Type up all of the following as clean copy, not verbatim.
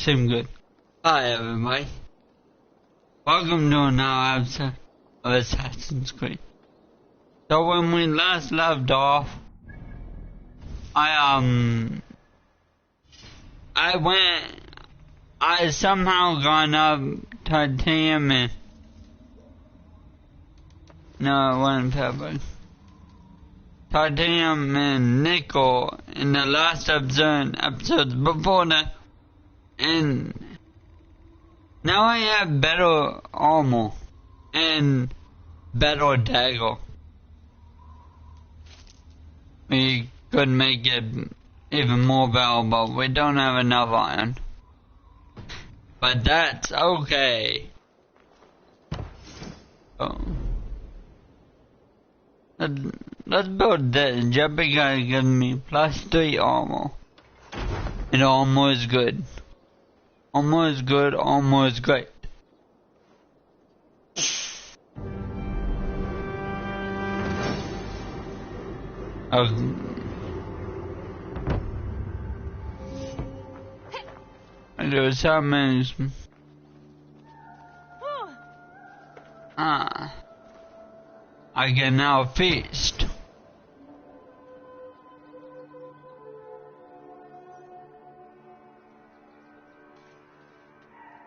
seem good. Hi everybody. Welcome to another episode of Assassin's Creed. So when we last left off, I somehow got up titanium and, no, it wasn't pepper. Titanium and nickel in the last episodes before that, and now I have better armor and better dagger. We could make it even more valuable. We don't have enough iron, but that's okay. Oh. Let's build this. Jumping guy gives me +3 armor. And armor is good. Armor is good, armor is great. Do summons. I can now feast.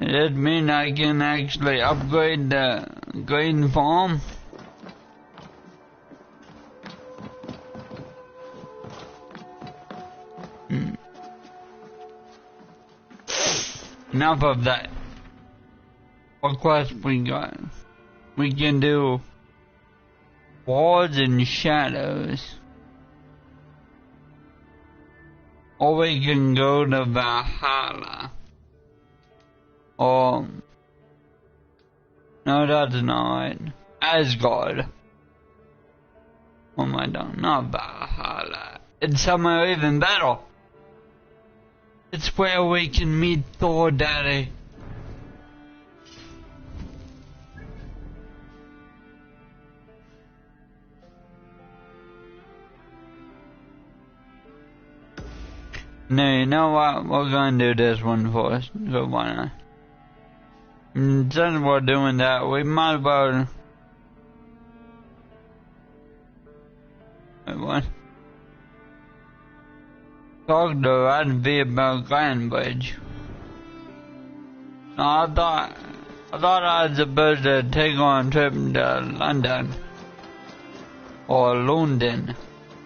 Does it mean I can actually upgrade the grain farm? Enough of that. What quest we got? We can do walls and shadows. Or we can go to Valhalla. Or no, that's not right. Asgard. Oh my god, not Valhalla. It's somewhere even better. It's where we can meet Thor Daddy. No, you know what? We're gonna do this one first. So why not? Since we're doing that, we might as well. Wait, what? Talk to Radvi about Grand Bridge. No, I thought I was supposed to take on a trip to London. Or London.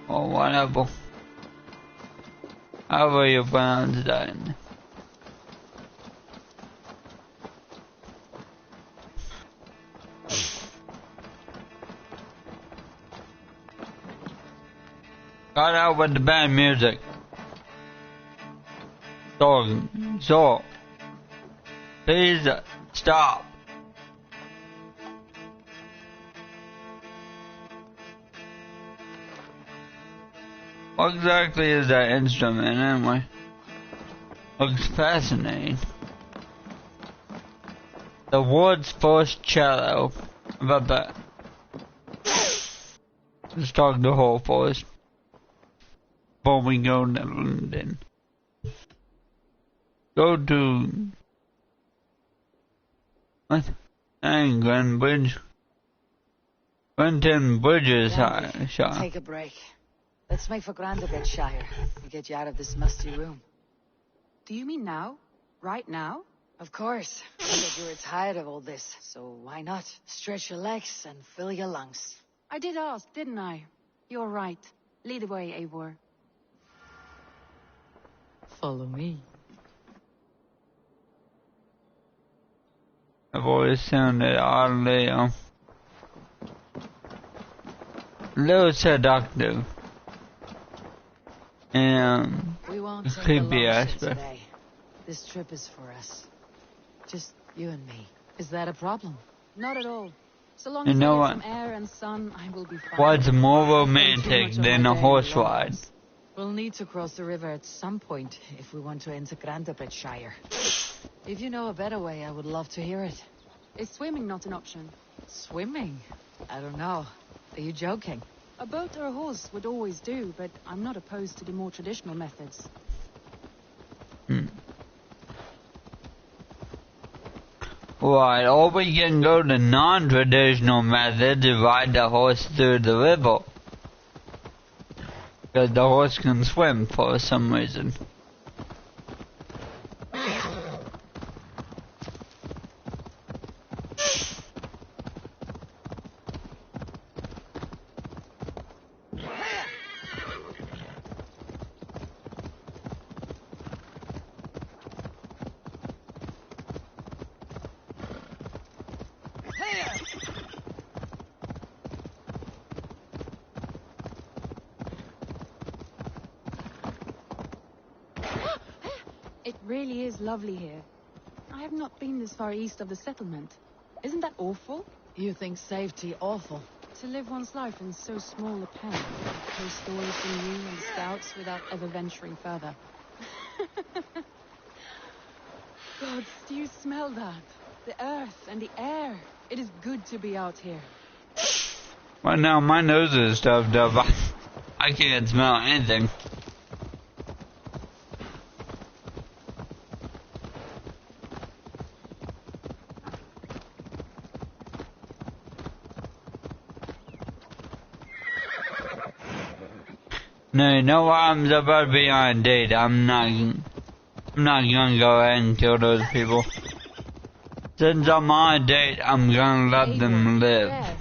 Or whatever. However you pronounce that. Got out with the bad music. So, please stop. What exactly is that instrument anyway? Looks fascinating. The world's first cello. How about that? Let's talk the whole first. Before we go to London. Go to... What? Dang, Grand Bridge. Quentin Bridges shot. Take a break. Let's make for Shire and get you out of this musty room. Do you mean now? Right now? Of course. I bet you were tired of all this, so why not? Stretch your legs and fill your lungs. I did ask, didn't I? You're right. Lead the way, Eivor. Follow me. I've always sounded oddly, little seductive. And, we won't take creepy a long aspect. Today. This trip is for us. Just you and me. Is that a problem? Not at all. So long You as know I what? get some air and sun, I will be fine. What's more Thank you romantic much of than my a day horse long. ride? We'll need to cross the river at some point if we want to enter Shire. If you know a better way, I would love to hear it. Is swimming not an option? Swimming? I don't know. Are you joking? A boat or a horse would always do, but I'm not opposed to the more traditional methods. Right, or we can go the non-traditional method to ride the horse through the river. Because the horse can swim for some reason. It really is lovely here. I have not been this far east of the settlement. Isn't that awful? You think safety awful? To live one's life in so small a pen. Hear stories from you and the scouts without ever venturing further. Gods, do you smell that? The earth and the air. It is good to be out here. Well, now my nose is stuffed up. I can't smell anything. No, you know what? I'm about to be on a date. I'm not gonna go ahead and kill those people. Since I'm on a date, I'm gonna let them live. There.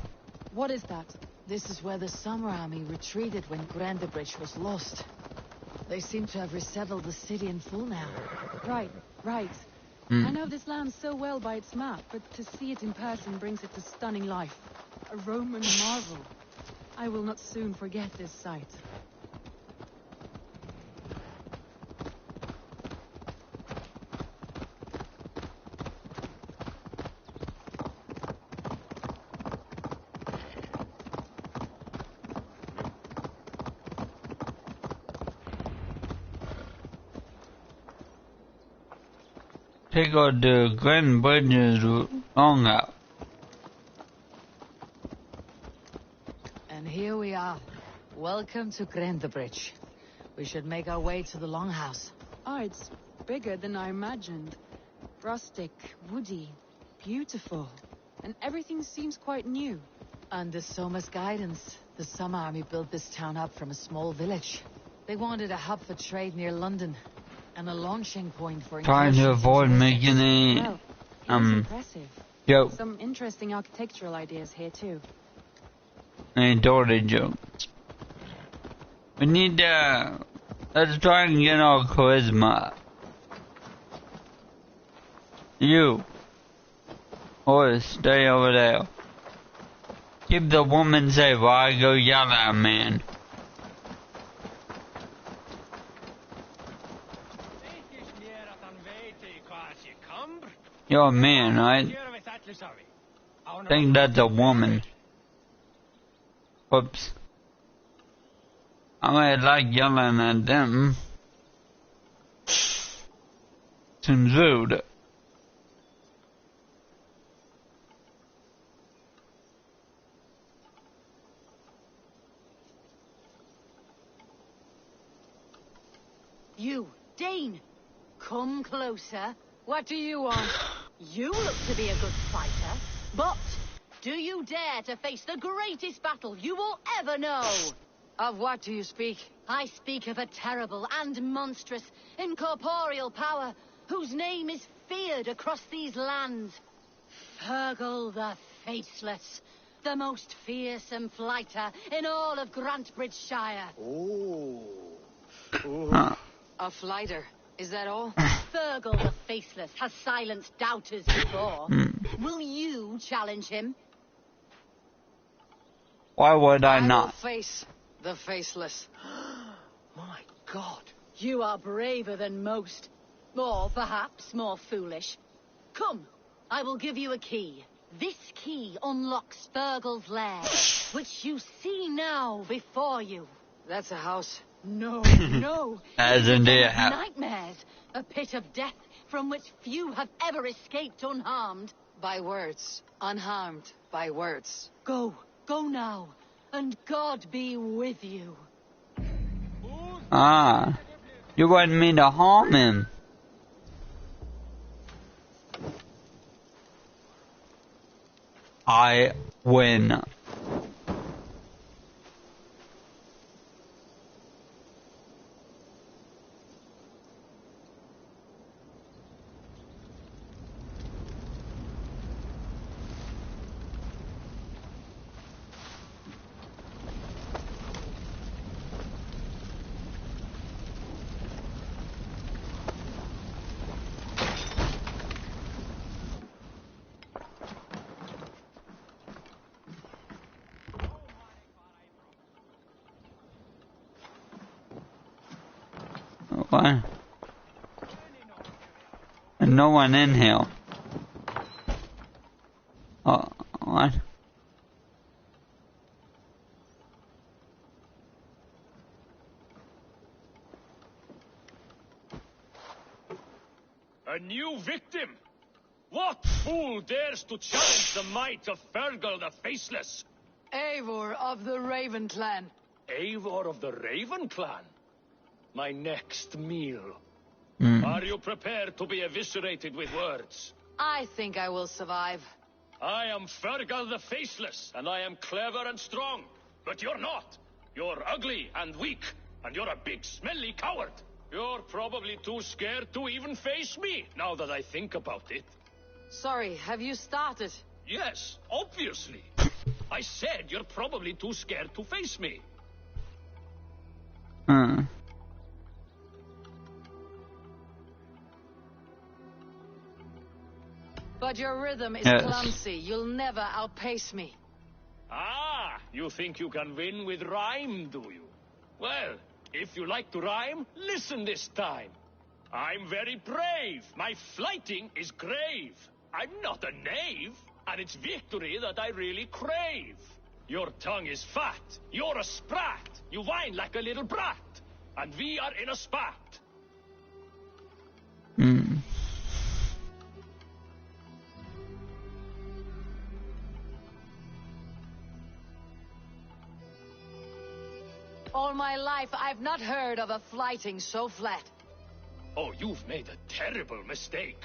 What is that? This is where the Summer Army retreated when Grandabridge was lost. They seem to have resettled the city in full now. Right. I know this land so well by its map, but to see it in person brings it to stunning life. A Roman marvel. I will not soon forget this sight. Take out the Grand Bridge's long out. And here we are. Welcome to Grandabridge. We should make our way to the Longhouse. Oh, it's bigger than I imagined. Rustic, woody, beautiful. And everything seems quite new. Under Soma's guidance, the Summer Army built this town up from a small village. They wanted a hub for trade near London, and a launching point for Trying to avoid making Well, a it's impressive. joke. Some interesting architectural ideas here too. A dirty joke. We need to let's try and get our charisma. You horse, stay over there. Keep the woman safe while I go yell at a man. You're a man, right? I think that's a woman. Whoops. I might like yelling at them. Seems rude. You, Dane, come closer. What do you want? You look to be a good fighter, but do you dare to face the greatest battle you will ever know? Of what do you speak? I speak of a terrible and monstrous, incorporeal power whose name is feared across these lands. Fergal the Faceless, the most fearsome fighter in all of Grantbridgeshire. A flighter. Is that all? Fergal the Faceless has silenced doubters before. Will you challenge him? Why would I will not? face the Faceless. My God, you are braver than most. Or perhaps more foolish. Come, I will give you a key. This key unlocks Fergal's lair, which you see now before you. That's a house. No, no. As It is indeed. a den of nightmares, a pit of death from which few have ever escaped unharmed. By words. Unharmed by words. Go now, and God be with you. Ah, you want me to harm him? I win. What? And no one in here. Oh, what? A new victim? What fool dares to challenge the might of Fergal the Faceless? Eivor of the Raven Clan. Eivor of the Raven Clan? My next meal. Are you prepared to be eviscerated with words? I think I will survive. I am Fergal the Faceless, and I am clever and strong. But you're not. You're ugly and weak, and you're a big smelly coward. You're probably too scared to even face me, now that I think about it. Sorry, have you started? Yes, obviously. I said you're probably too scared to face me. But your rhythm is clumsy. You'll never outpace me. Ah, you think you can win with rhyme, do you? Well, if you like to rhyme, listen this time. I'm very brave. My flighting is grave. I'm not a knave, and it's victory that I really crave. Your tongue is fat. You're a sprat. You whine like a little brat. And we are in a spat. All my life, I've not heard of a flighting so flat. Oh, you've made a terrible mistake.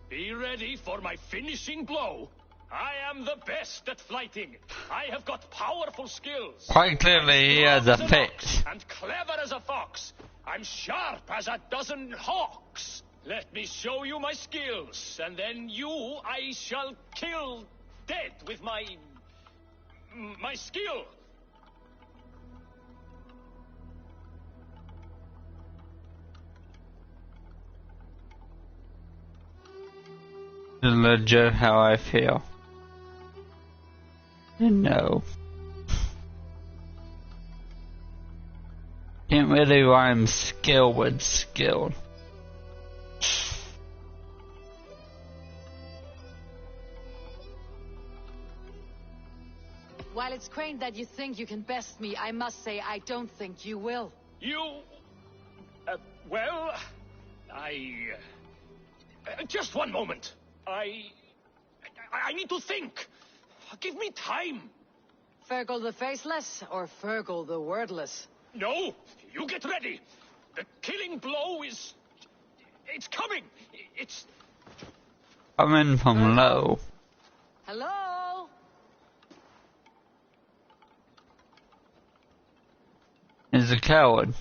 Be ready for my finishing blow. I am the best at flighting. I have got powerful skills. Quite clearly he has a fix. And clever as a fox. I'm sharp as a dozen hawks. Let me show you my skills, and then you I shall kill dead with my skill. Legit how I feel. No. Can't really rhyme skill with skill. While it's quaint that you think you can best me, I must say I don't think you will. You... well... just one moment. I need to think. Give me time. Fergal the Faceless or Fergal the Wordless? No, you get ready. The killing blow is... it's coming. It's... coming from low. Hello? Is a coward.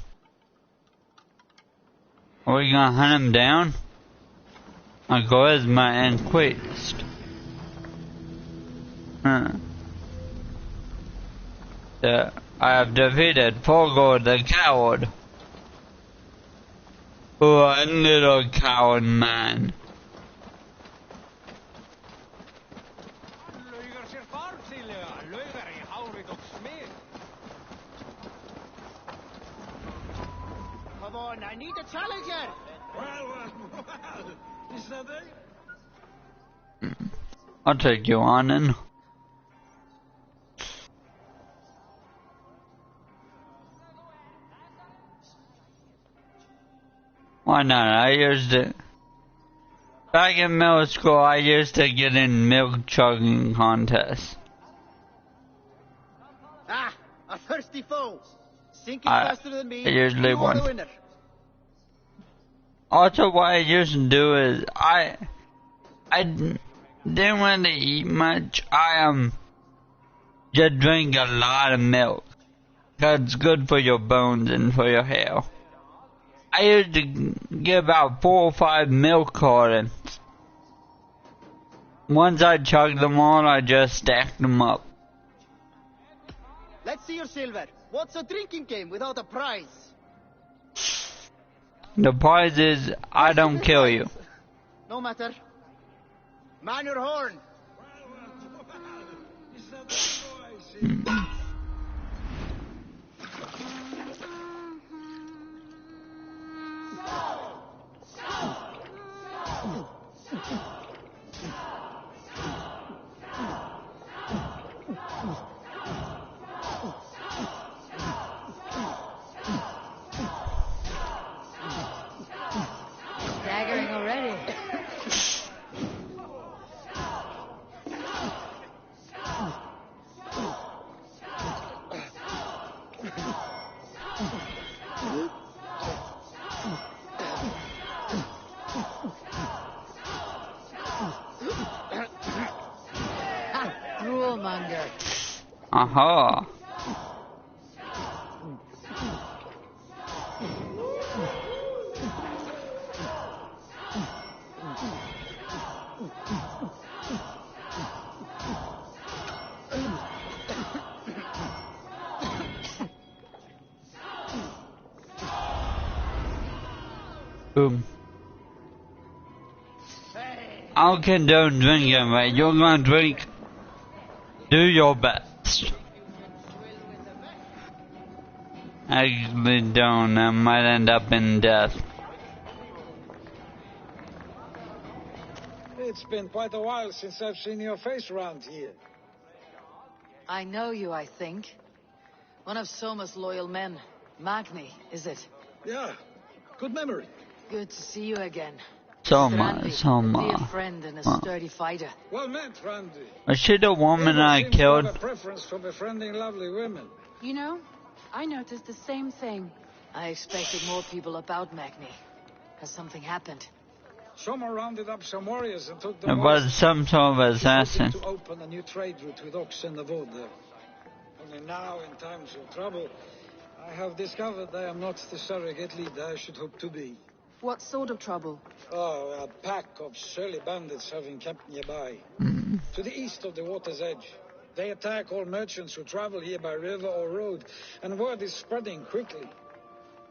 Are we gonna hunt him down? My charisma increased. I have defeated Fergal the coward. Oh, a little coward man. Come on, I need a challenger. Well, is that it? I'll take you on then. Why not? I used it. Back in middle school, I used to get in milk chugging contests. Ah, a thirsty foe. Sinking faster than me. I usually you won. are the winner. Also, what I used to do is didn't really eat much. I just drink a lot of milk. Cause it's good for your bones and for your hair. I used to get about 4 or 5 milk cartons. Once I chugged them all, I just stacked them up. Let's see your silver. What's a drinking game without a prize? The prize is I don't kill you. No matter. Man your horn. Staggering already. Droolmonger. Aha. Boom. I condone drinking, but you're gonna drink. Do your best. Actually don't, I might end up in death. It's been quite a while since I've seen your face around here. I know you, I think. One of Soma's loyal men. Magni, is it? Yeah, good memory. Good to see you again. Soma. A dear friend and a sturdy fighter. Well met, Randy. Was she the woman Never I seems to killed? have a preference for befriending lovely women. You know, I noticed the same thing. I expected more people about Magni. Has something happened? Someone rounded up some warriors and took It them was some sort of assassin. to open a new trade route with Ox and the Voda. Only now, in times of trouble, I have discovered I am not the surrogate leader I should hope to be. What sort of trouble? Oh, a pack of surly bandits have encamped nearby. To the east of the water's edge. They attack all merchants who travel here by river or road, and word is spreading quickly.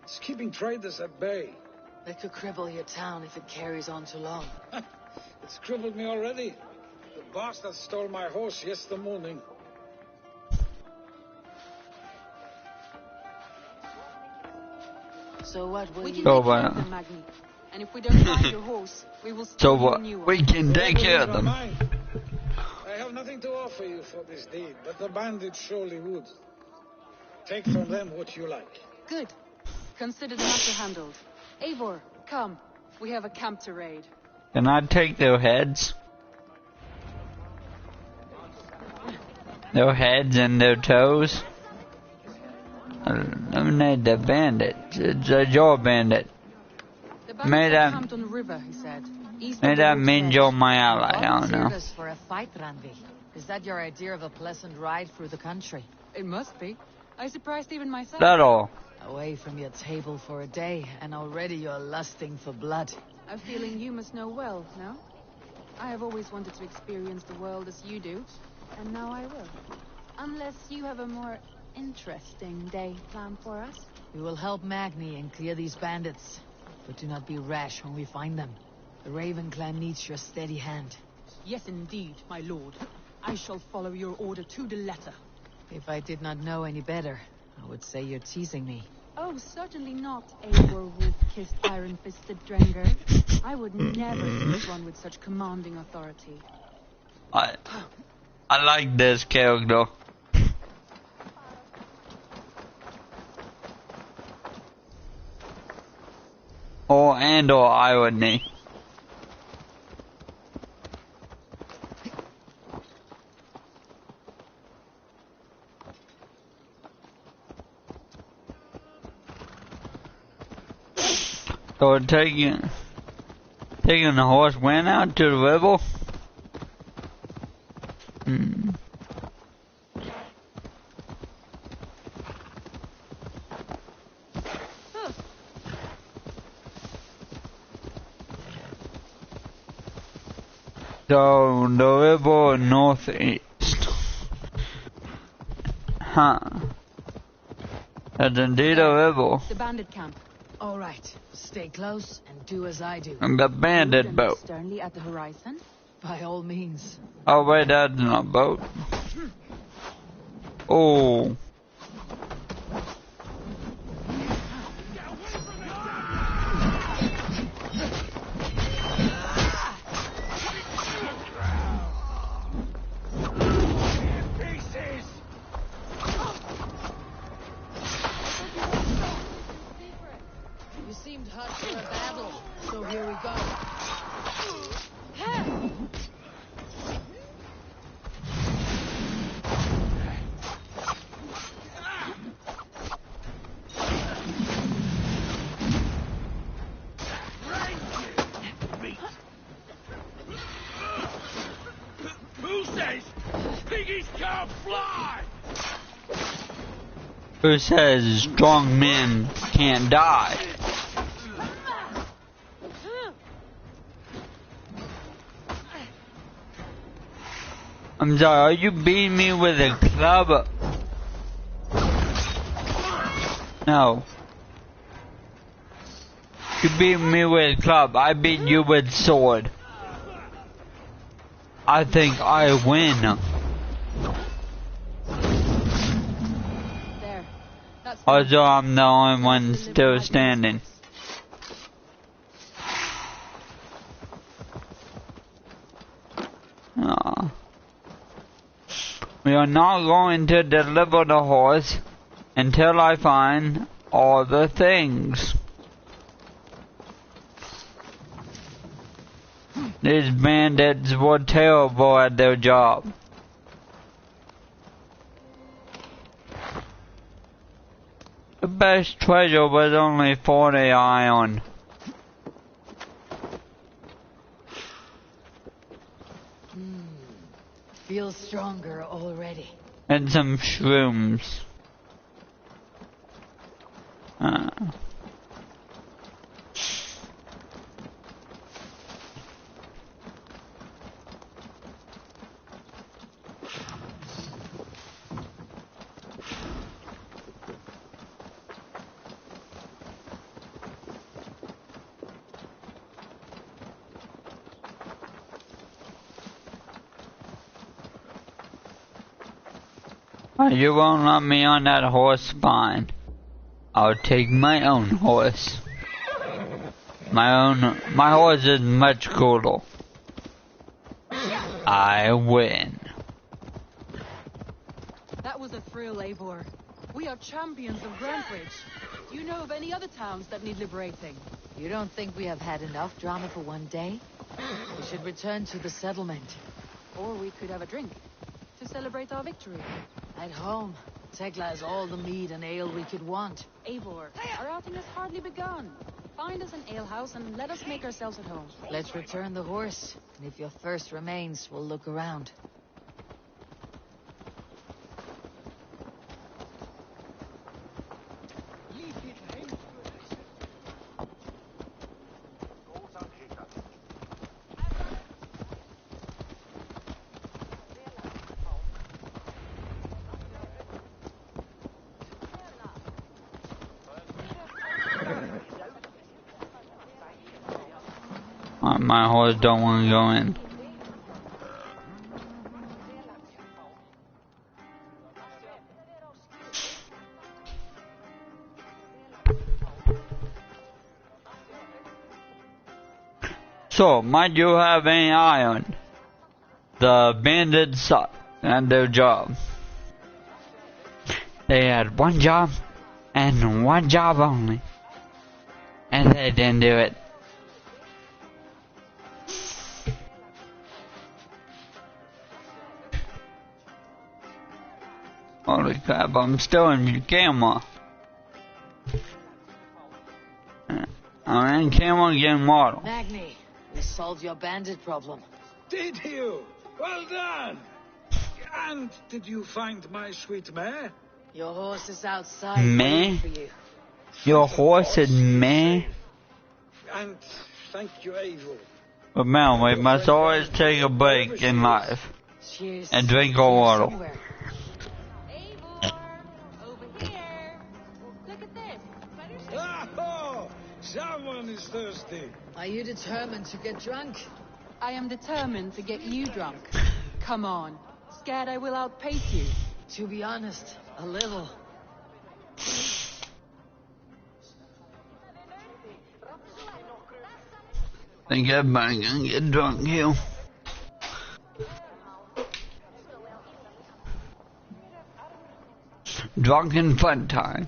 It's keeping traders at bay. They could cripple your town if it carries on too long. It's crippled me already. The bastard stole my horse yesterday morning. So what will We you can So, take care of them, Magni. And if we don't find your horse, we will So steal you a what? new one. We can take care of them. I have nothing to offer you for this deed, but the bandits surely would. Take from them what you like. Good. Consider the matter handled. Eivor, come. We have a camp to raid. Can I take their heads? Their heads and their toes? Eliminate the bandit. It's a jaw bandit. The May bandits that- are camped on the river, he said. East May of the that water's mean edge. you're my ally? I don't Volunteered know. us for a fight, Randi. Is that your idea of a pleasant ride through the country? It must be. I surprised even myself. That all. Away from your table for a day, and already you're lusting for blood. A feeling you must know well, no? I have always wanted to experience the world as you do, and now I will. Unless you have a more interesting day planned for us. We will help Magni and clear these bandits. But do not be rash when we find them. The Raven clan needs your steady hand. Yes, indeed, my lord. I shall follow your order to the letter. If I did not know any better, I would say you're teasing me. Oh, certainly not, Eivor wolf-kissed iron-fisted Drenger. I would never seize one with such commanding authority. I like this character. Or irony. So taking the horse went out to the river. So, the river northeast. Huh. That's indeed a river. The bandit camp. All right. Stay close and do as I do. And the bandit boat. Sternly at the horizon. By all means. Oh wait, that's not a boat. Oh. You seemed hot for a battle, so here we go. Who says piggies can't fly? Who says strong men can't die? I'm sorry, are you beating me with a club? No. You beat me with a club, I beat you with sword. I think I win. There. That's Although I'm the only one still standing. Aw. We are not going to deliver the horse until I find all the things. These bandits were terrible at their job. The best treasure was only 40 iron. Feel stronger already. And some shrooms. You won't let me on that horse, fine. I'll take my own horse. My horse is much cooler. I win. That was a thrill, Eivor. We are champions of Grantbridge. Do you know of any other towns that need liberating? You don't think we have had enough drama for one day? We should return to the settlement. Or we could have a drink to celebrate our victory. At home, Tekla has all the mead and ale we could want. Eivor, our outing has hardly begun. Find us an alehouse and let us make ourselves at home. Let's return the horse, and if your thirst remains, we'll look around. My horse don't want to go in. So, might you have any iron? The bandits suck at their job. They had one job, and one job only. And they didn't do it. Holy crap, I'm still in your camera. I'm in camera getting water. Magni, we solved your bandit problem. Did you? Well done. And did you find my sweet mare? Your horse is outside Meh? waiting for you. Your horse is meh? And thank you, Eivor. Remember, we must always take a break in life She's and drink our water. somewhere. Eivor! Over here! Look at this! Better stay. Oh, someone is thirsty. Are you determined to get drunk? I am determined to get you drunk. Come on. Scared I will outpace you? To be honest, a little. Think everybody gonna get drunk here. Drunken fun time.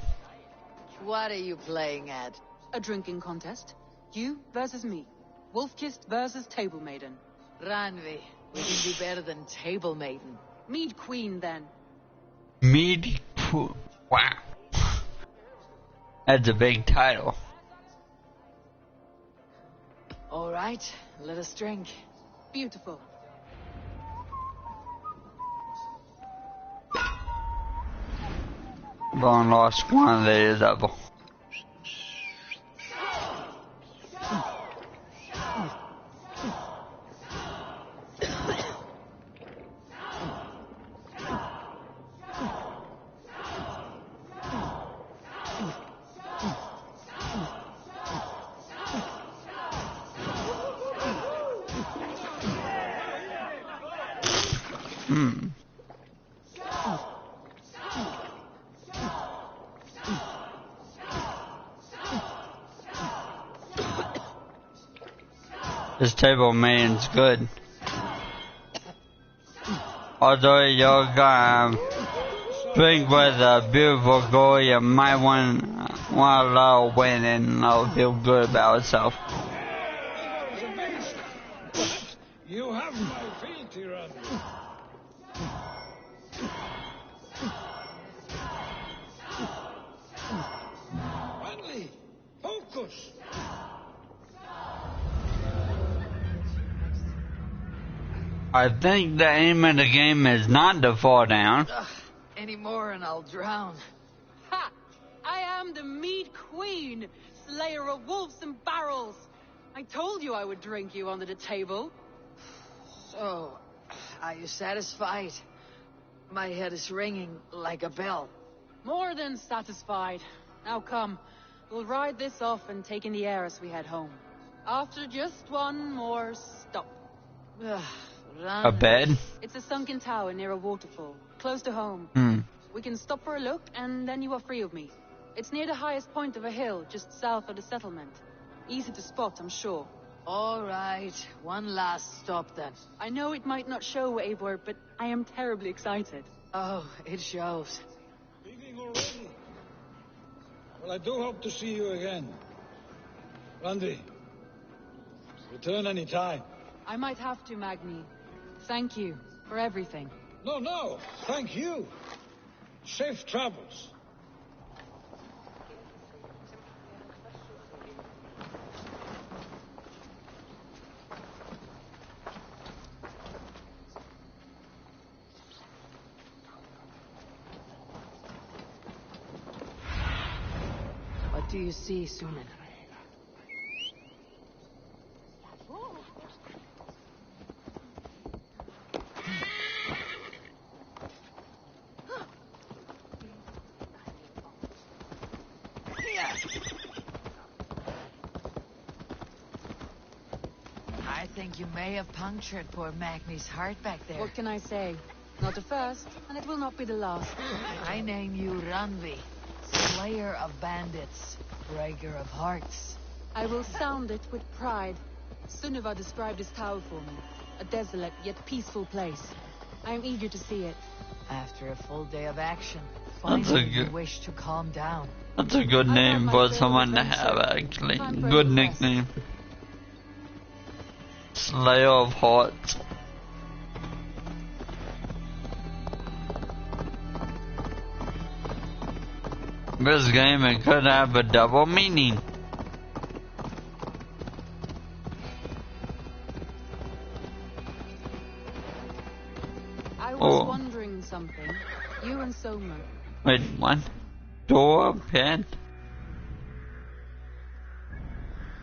What are you playing at? A drinking contest. You versus me. Wolf-kissed versus table maiden. Ranvi, we can do better than table maiden. Mead queen, then. Wow. That's a big title. All right, let us drink. Beautiful. Long lost quantities of them. This table man's good. Although you're gonna drink with a beautiful girl, you might want a little win and feel good about yourself. You have my feet, Iran. Manly, focus. I think the aim of the game is not to fall down. Any more and I'll drown. Ha! I am the mead queen, slayer of wolves and barrels. I told you I would drink you under the table. So, are you satisfied? My head is ringing like a bell. More than satisfied. Now come, we'll ride this off and take in the air as we head home. After just one more stop. A bed? It's a sunken tower near a waterfall, close to home. We can stop for a look, and then you are free of me. It's near the highest point of a hill, just south of the settlement. Easy to spot, I'm sure. All right, one last stop then. I know it might not show, Eivor, but I am terribly excited. Oh, it shows. Leaving already? Well, I do hope to see you again. Randy, return any time. I might have to, Magni. Thank you for everything. No, thank you. Safe travels. What do you see, Sunan? I think you may have punctured poor Magni's heart back there. What can I say? Not the first, and it will not be the last. I name you Ranvi, slayer of bandits, breaker of hearts. I will sound it with pride. Sunniva described this tower for me. A desolate yet peaceful place. I am eager to see it. After a full day of action, That's a finally you good- wish to calm down. That's a good I name have for my someone to favorite have, adventure. actually. Time for a Good little rest. nickname. Slayer of Hearts. This game, it could have a double meaning. I was wondering something. You and Soma. Wait, what? Door, pet?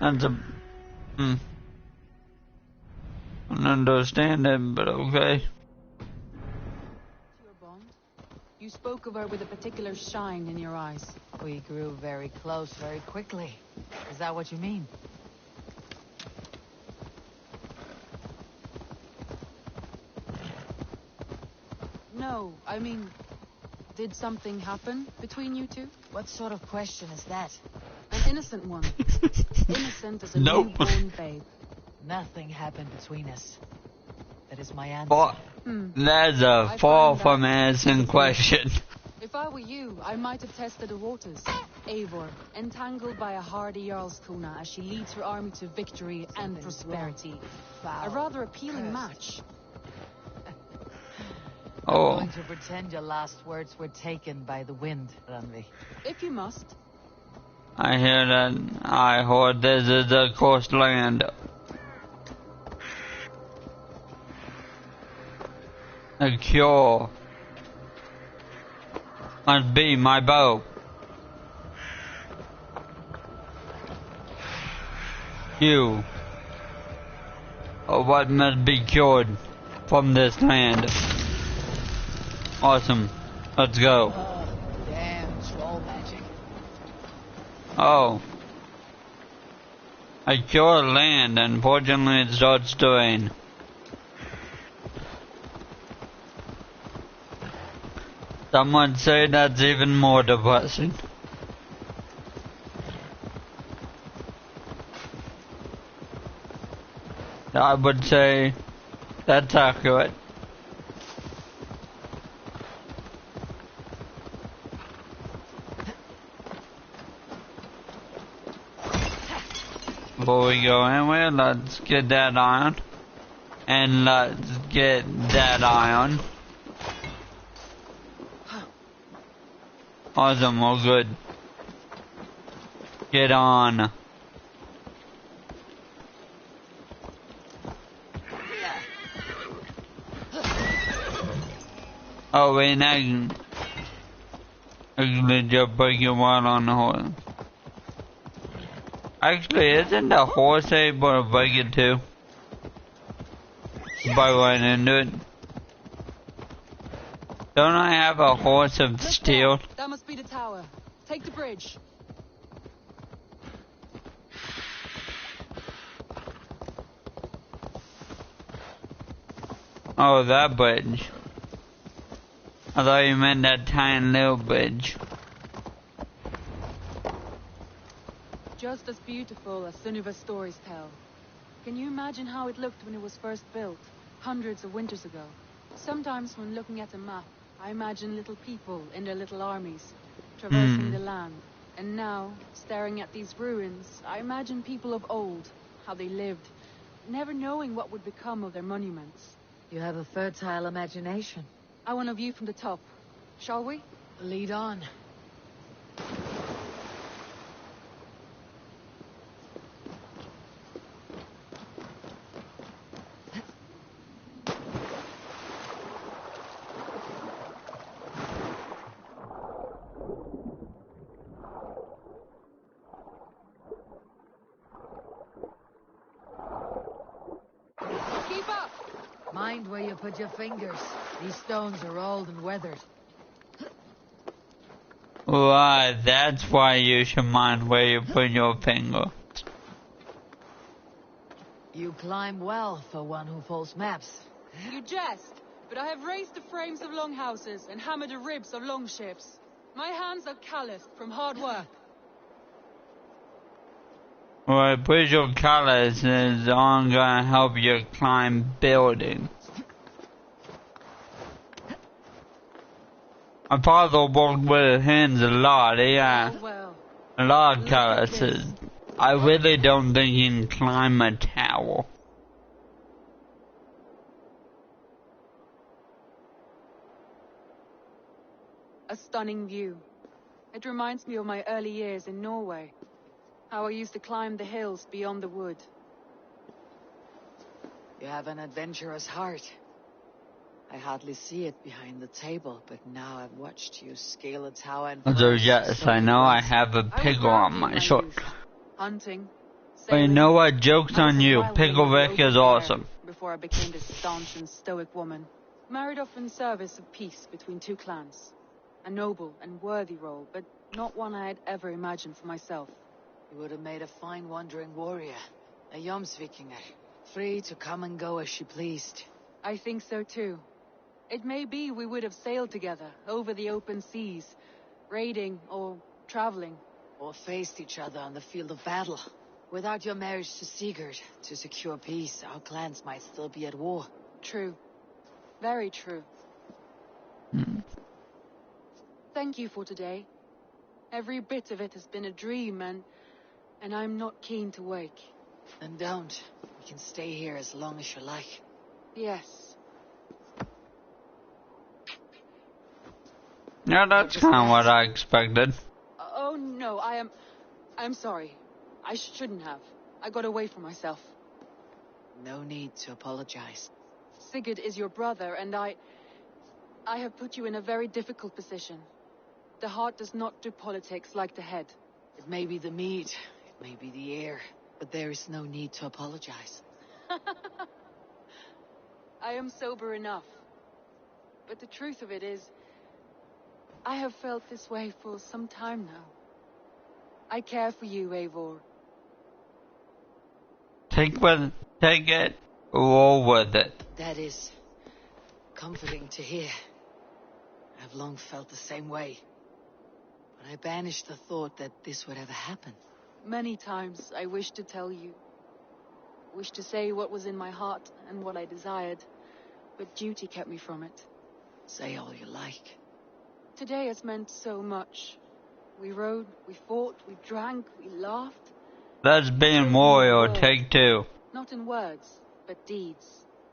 That's a... I don't understand it, but okay. Your bond? You spoke of her with a particular shine in your eyes. We grew very close very quickly. Is that what you mean? No, I mean, did something happen between you two? What sort of question is that? An innocent one. Innocent as a Nope. newborn babe. Nothing happened between us. That is my answer. Well, that's a far from answering question. If I were you, I might have tested the waters. Eivor, entangled by a hardy Jarlskona as she leads her army to victory and prosperity. A rather appealing match. I'm going to pretend your last words were taken by the wind, Randvi. If you must. I hear that. I heard this is the coastland. The cure must be my bow. You are what must be cured from this land. Awesome. Let's go. Damn troll magic. Oh. I cure land, unfortunately it starts to rain. Some would say that's even more depressing. I would say that's accurate. Before we go anywhere, let's get that iron. And let's get that iron. Awesome, all good. Get on. Oh wait, now you actually just break your wall on the horse. Actually, isn't the horse able to break it too? By running into it. Don't I have a horse of steel? That must be the tower. Take the bridge. Oh, that bridge. I thought you meant that tiny little bridge. Just as beautiful as Sunniva's stories tell. Can you imagine how it looked when it was first built, hundreds of winters ago? Sometimes when looking at a map, I imagine little people in their little armies, traversing the land. And now, staring at these ruins, I imagine people of old, how they lived, never knowing what would become of their monuments. You have a fertile imagination. I want a view from the top. Shall we? Lead on. Mind where you put your fingers. These stones are old and weathered. Right, that's why you should mind where you put your finger. You climb well for one who folds maps. You jest, but I have raised the frames of longhouses and hammered the ribs of longships. My hands are calloused from hard work. Well, visual colors is only gonna help you climb buildings. My father worked with his hands a lot, yeah. Oh, well. A lot of colors. I really don't think he can climb a tower. A stunning view. It reminds me of my early years in Norway. How I used to climb the hills beyond the wood. You have an adventurous heart. I hardly see it behind the table, but now I've watched you scale a tower and So yes, I know I have a pickle on my shirt. Hunting, But you sailing. know what? Joke's I was on a you. wild lady Pickle of Rick the is open air awesome. Before I became this staunch and stoic woman. Married off in service of peace between two clans. A noble and worthy role, but not one I had ever imagined for myself. You would have made a fine wandering warrior. A Jomsvikinger. Free to come and go as she pleased. I think so too. It may be we would have sailed together, over the open seas, raiding or traveling. Or faced each other on the field of battle. Without your marriage to Sigurd, to secure peace, our clans might still be at war. True. Very true. Thank you for today. Every bit of it has been a dream, and I'm not keen to wake. Then don't. We can stay here as long as you like. Yes. Yeah, that's kind of what I expected. Oh no, I'm sorry. I shouldn't have. I got away from myself. No need to apologize. Sigurd is your brother, and I have put you in a very difficult position. The heart does not do politics like the head. It may be the meat, it may be the air, but there is no need to apologize. I am sober enough. But the truth of it is, I have felt this way for some time now. I care for you, Eivor. Take it, roll with it. That is comforting to hear. I've long felt the same way. But I banished the thought that this would ever happen. Many times I wished to tell you. Wished to say what was in my heart and what I desired. But duty kept me from it. Say all you like. Today has meant so much. We rode, we fought, we drank, we laughed. That's being warrior, take two. Not in words, but deeds.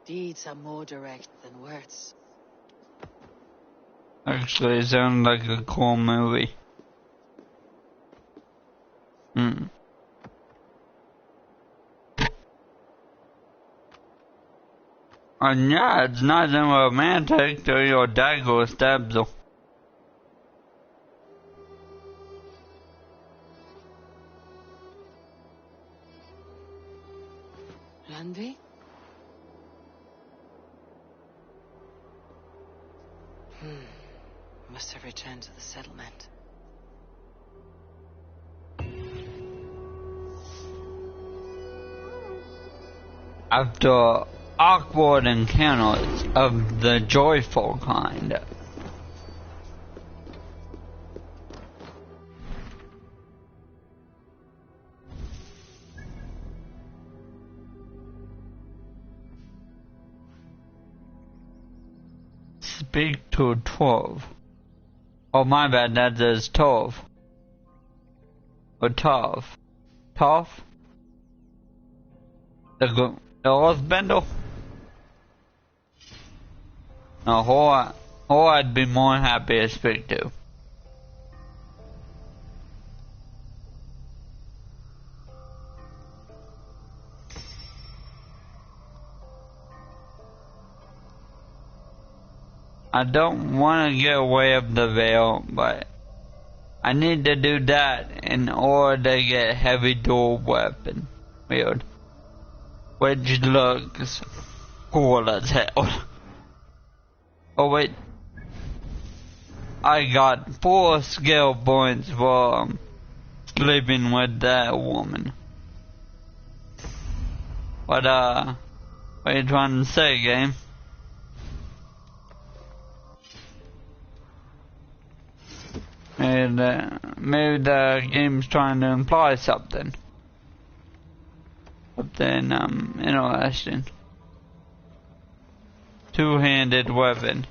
Deeds are more direct than words. Actually, it sounds like a cool movie. And yeah, it's nice and romantic till your dagger stabs you. Randi? Must have returned to the settlement. After awkward encounters of the joyful kind. Speak to 12. Oh my bad, that says 12. Or Tov. Tov? The Earthbender? No, who I'd be more happy to speak to. I don't want to get away of the veil, but I need to do that in order to get heavy dual weapon. Weird. Which looks cool as hell. Oh wait. I got 4 skill points for sleeping with that woman. What are you trying to say, game? Maybe the game's trying to imply something. Something interesting. Two-handed weapon.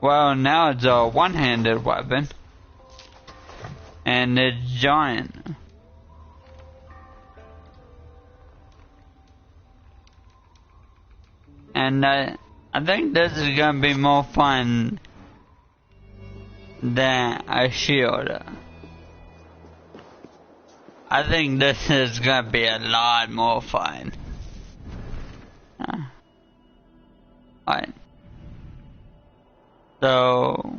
Well, now it's a one-handed weapon. And it's giant. And I think this is gonna be more fun than a shield. I think this is gonna be a lot more fun. Alright. So,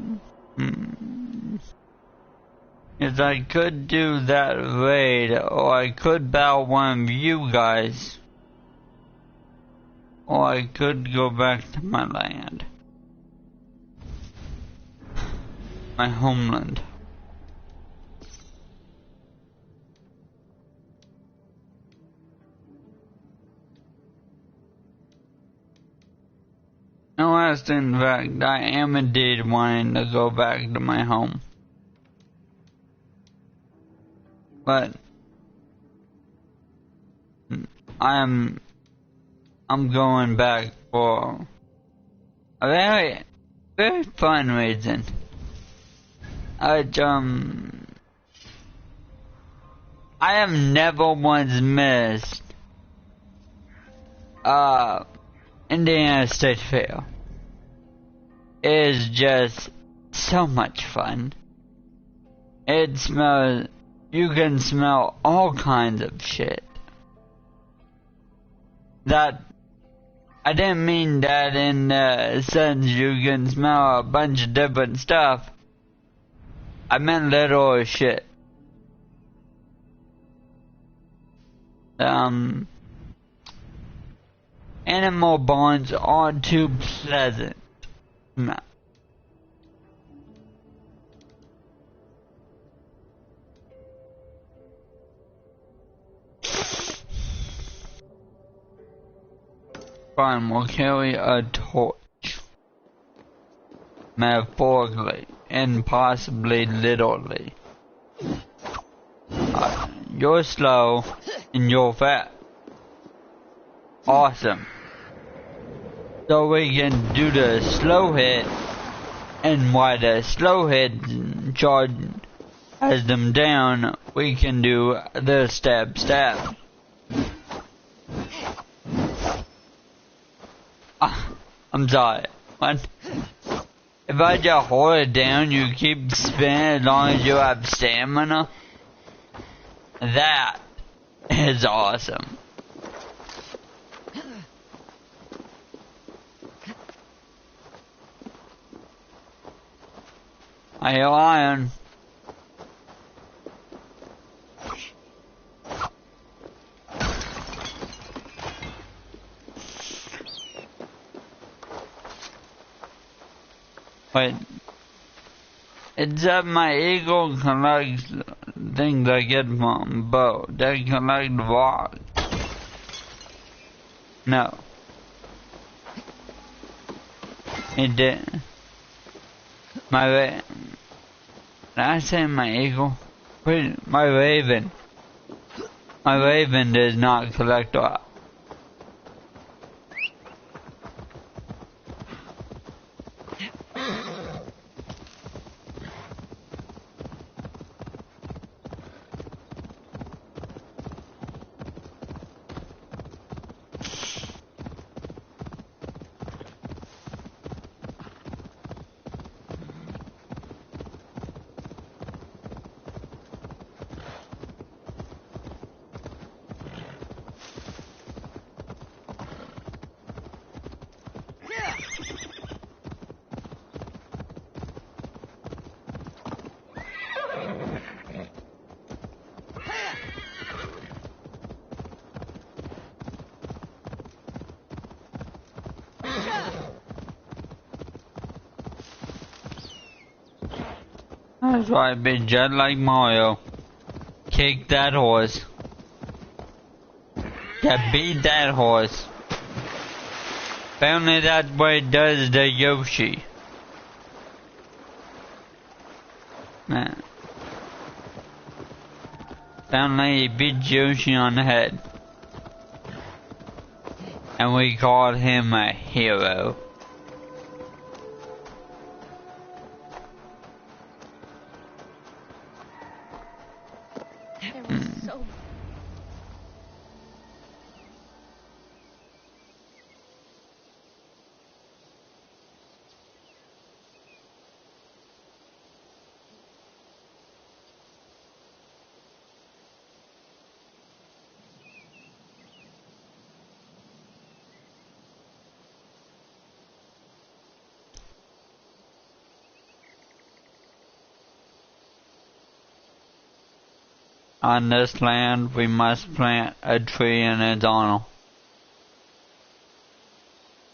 if I could do that raid, or I could battle one of you guys, or I could go back to my land. My homeland. No, as in fact, I am indeed wanting to go back to my home. But I'm going back for a very, very fun reason. I have never once missed Indiana State Fair. It is just so much fun. It smells, you can smell all kinds of shit. That, I didn't mean that in the sense you can smell a bunch of different stuff. I meant literal shit. Animal bonds aren't too pleasant. No. Fine, we'll carry a torch. Metaphorically, and possibly literally. You're slow, and you're fat. Awesome. So we can do the slow hit, and while the slow hit charge has them down, we can do the stab. I'm sorry. What? If I just hold it down, you keep spinning as long as you have stamina? That is awesome. I hear iron. Wait. Except my eagle collects things I get from bow. They collect rocks. No. It did. Did I say my eagle? My raven. My raven does not collect rocks. That's right, be just like Mario. Kick that horse. Yeah, beat that horse. Apparently that's what it does to Yoshi. Man. Apparently he beat Yoshi on the head. And we called him a hero. On this land, we must plant a tree in its honor.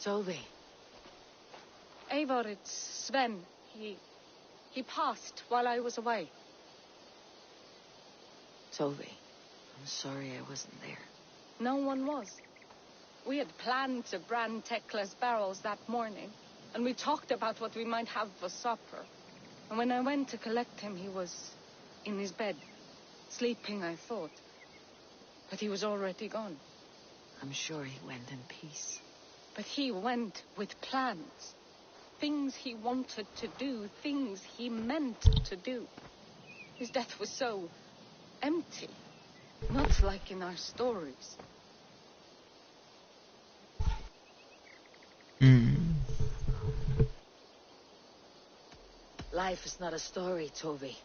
Toby. Eivor, it's Sven. He passed while I was away. Toby, I'm sorry I wasn't there. No one was. We had planned to brand Tekla's barrels that morning, and we talked about what we might have for supper. And when I went to collect him, he was in his bed, sleeping, I thought. But he was already gone. I'm sure he went in peace. But he went with plans. Things he wanted to do, things he meant to do. His death was so empty. Not like in our stories. Life is not a story, Toby.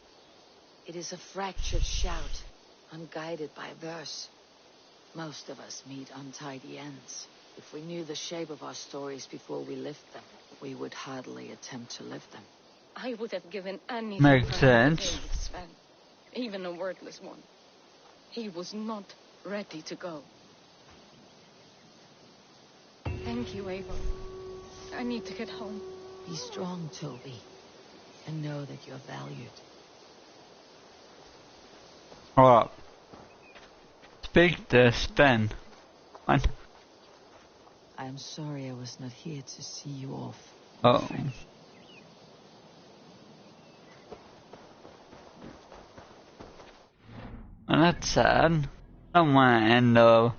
It is a fractured shout, unguided by verse. Most of us meet untidy ends. If we knew the shape of our stories before we lived them, we would hardly attempt to live them. I would have given anything Makes for him to sense. be with Sven, even a wordless one. He was not ready to go. Thank you, Eivor. I need to get home. Be strong, Toby, and know that you're valued. Hold up. Speak to Sven. What? I'm sorry I was not here to see you off. Oh. Well, that's sad. I don't want to end the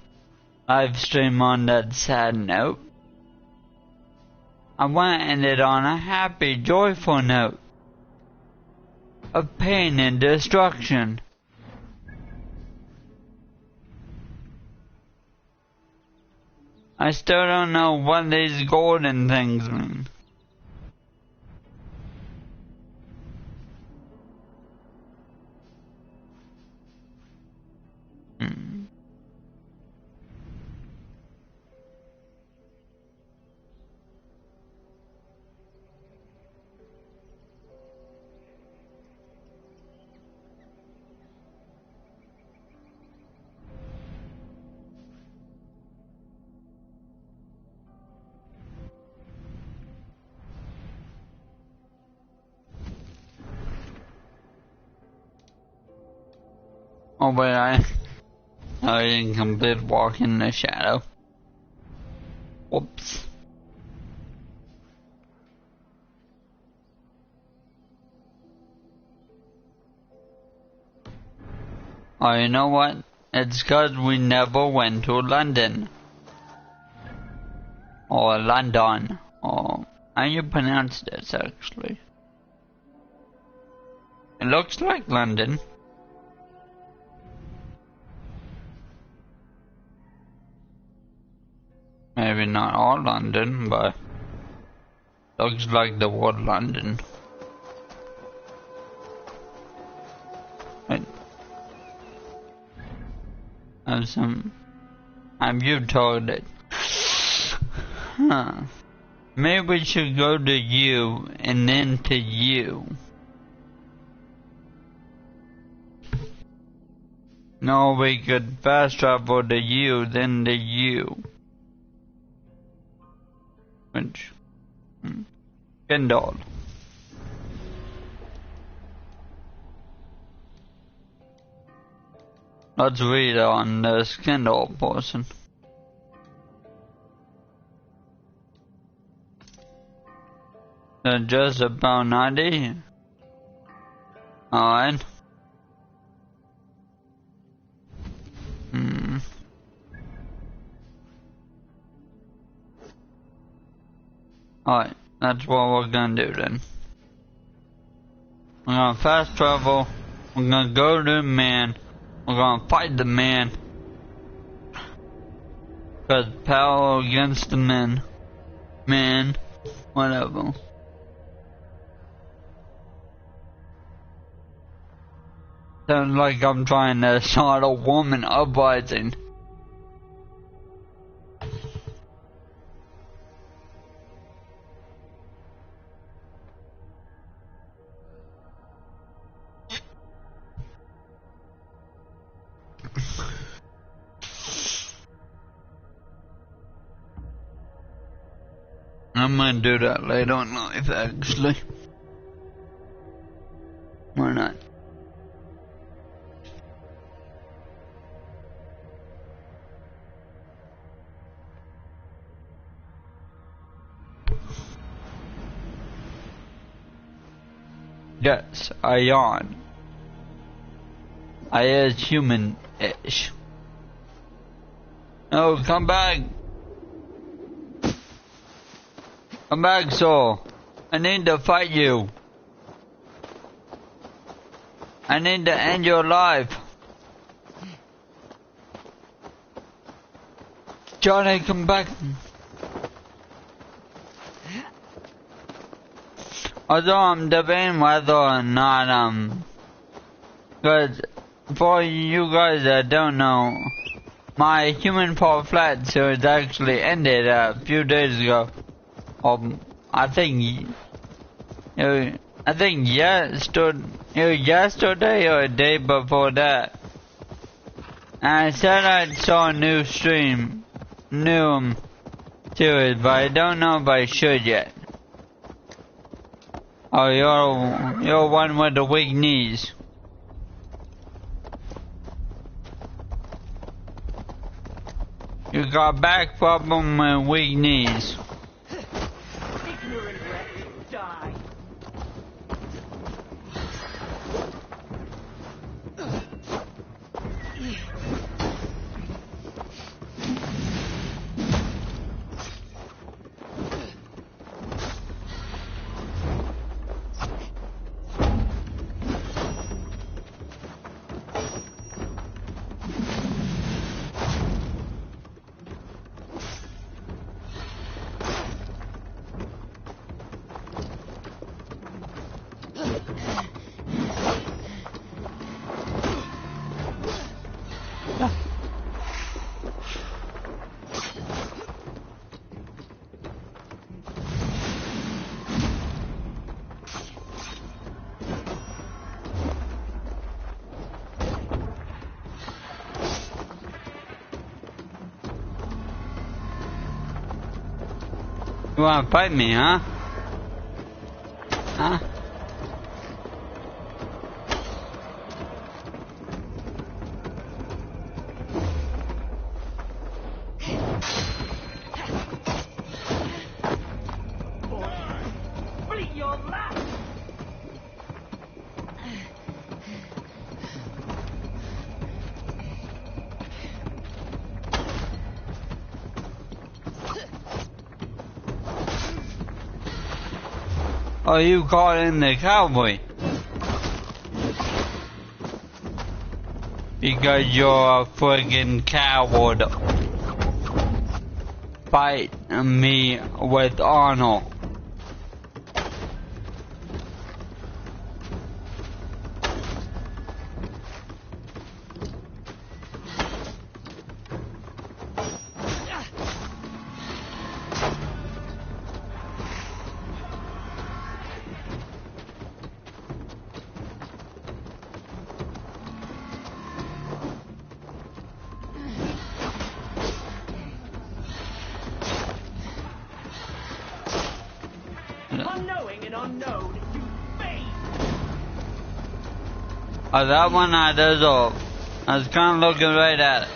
live stream on that sad note. I want to end it on a happy, joyful note of pain and destruction. I still don't know what these golden things mean. Oh, but I didn't complete walk in the shadow. Whoops. Oh, you know what? It's 'cause we never went to London. Or London. Or how you pronounce this, actually. It looks like London. Maybe not all London, but looks like the word London. Wait. Have you told it? Huh. Maybe we should go to you and then to you. No, we could fast travel to you, then to you. Which? Kindle. Let's read on this Kindle portion. Just about 90. Alright. Alright, that's what we're gonna do then. We're gonna fast travel. We're gonna go to the man. We're gonna fight the man. 'Cause power against the men. Man, whatever. Sounds like I'm trying to start a woman uprising. I'm gonna do that later in life, actually. Why not? Yes, I yawn. I is human-ish. No, come back. Come back, Soul. I need to fight you. I need to end your life. Johnny, come back. Although I'm debating whether or not, because for you guys that don't know, my human fall flat series actually ended a few days ago. I think yesterday or a day before that. And I said I saw a new stream, series, but I don't know if I should yet. Oh, you're one with the weak knees. You got back problem and weak knees. Ignorant wretch, die. You wanna fight me, huh? Huh? Flee your last. Oh, you caught in the cowboy. Because you're a friggin' coward. Fight me with honor. Unknowing and unknown, you fade. Oh, that one I deserve. I was kind of looking right at it.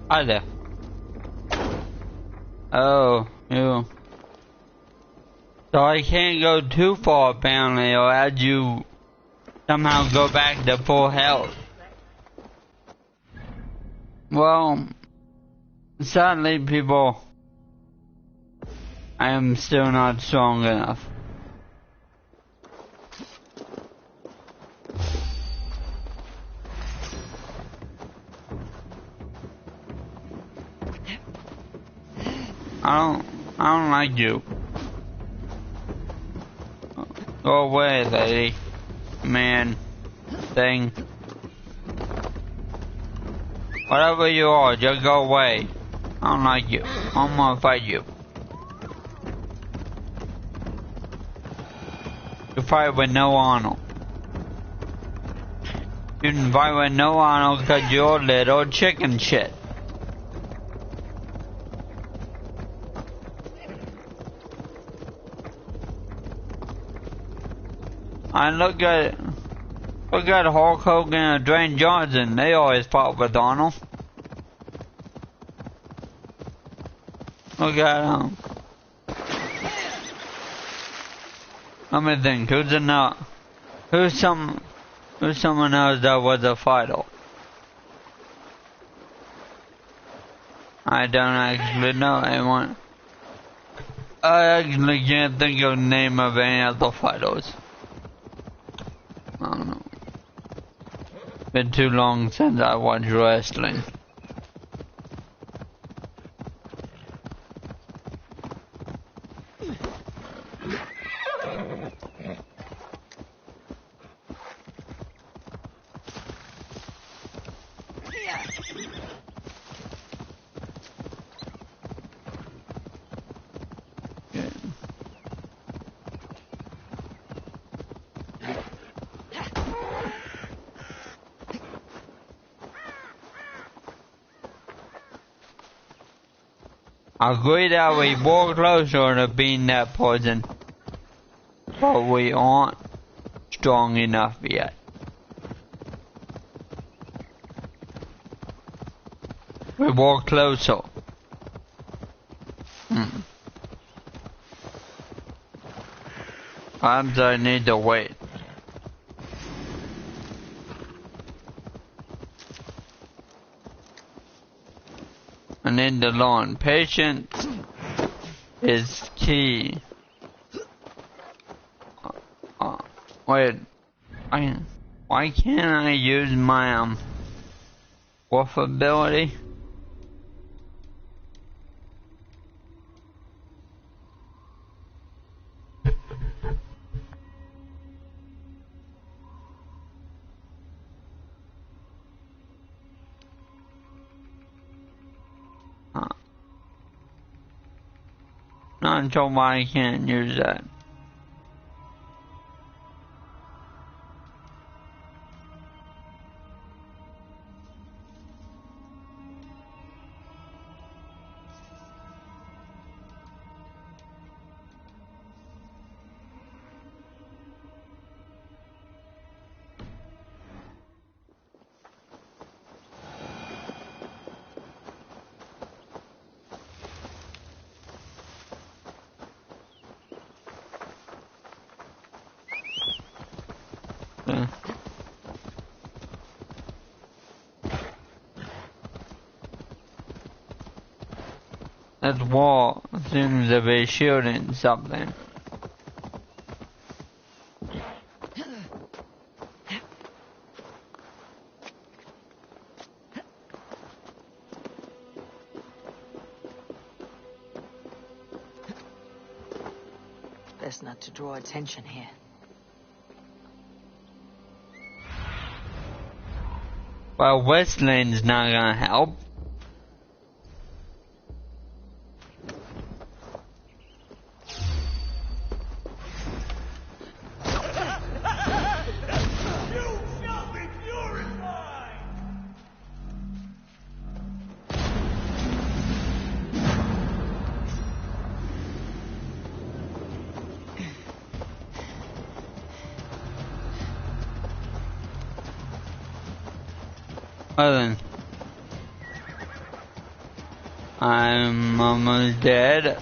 Hi there. Oh, you. So I can't go too far apparently, or had you somehow go back to full health. Well, sadly people, I am still not strong enough. I don't like you. Go away, lady. Man. Thing. Whatever you are, just go away. I don't like you. I'm gonna fight you. You fight with no Arnold. You can fight with no Arnold cause you're little chicken shit. And look at Hulk Hogan and Dwayne Johnson. They always fought with Arnold. Look at them. Let me think. Who's someone else that was a fighter? I don't actually know anyone. I actually can't think of the name of any other fighters. I don't know. Been too long since I watched wrestling. I agree that we more closer to being that poison, but we aren't strong enough yet. We walk closer. Perhaps I need to wait. I need to learn. Patience is key. Wait. Why can't I use my wolf ability? Not sure why I can't use that. That wall seems to be shooting something. Best not to draw attention here. Well, Westland's not gonna help. Well then, I'm almost dead.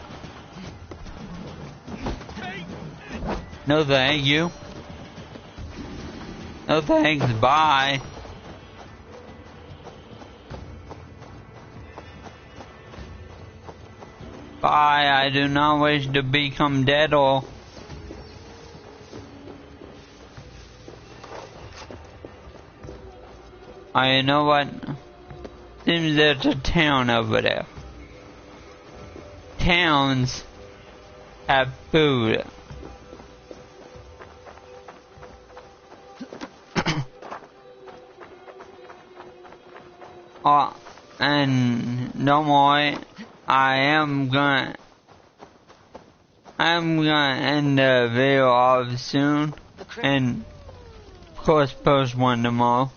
No thank you. No thanks, bye. Bye, I do not wish to become dead or... You know what? Seems there's a town over there. Towns have food. And don't worry, I'm gonna end the video off soon, and of course post one tomorrow.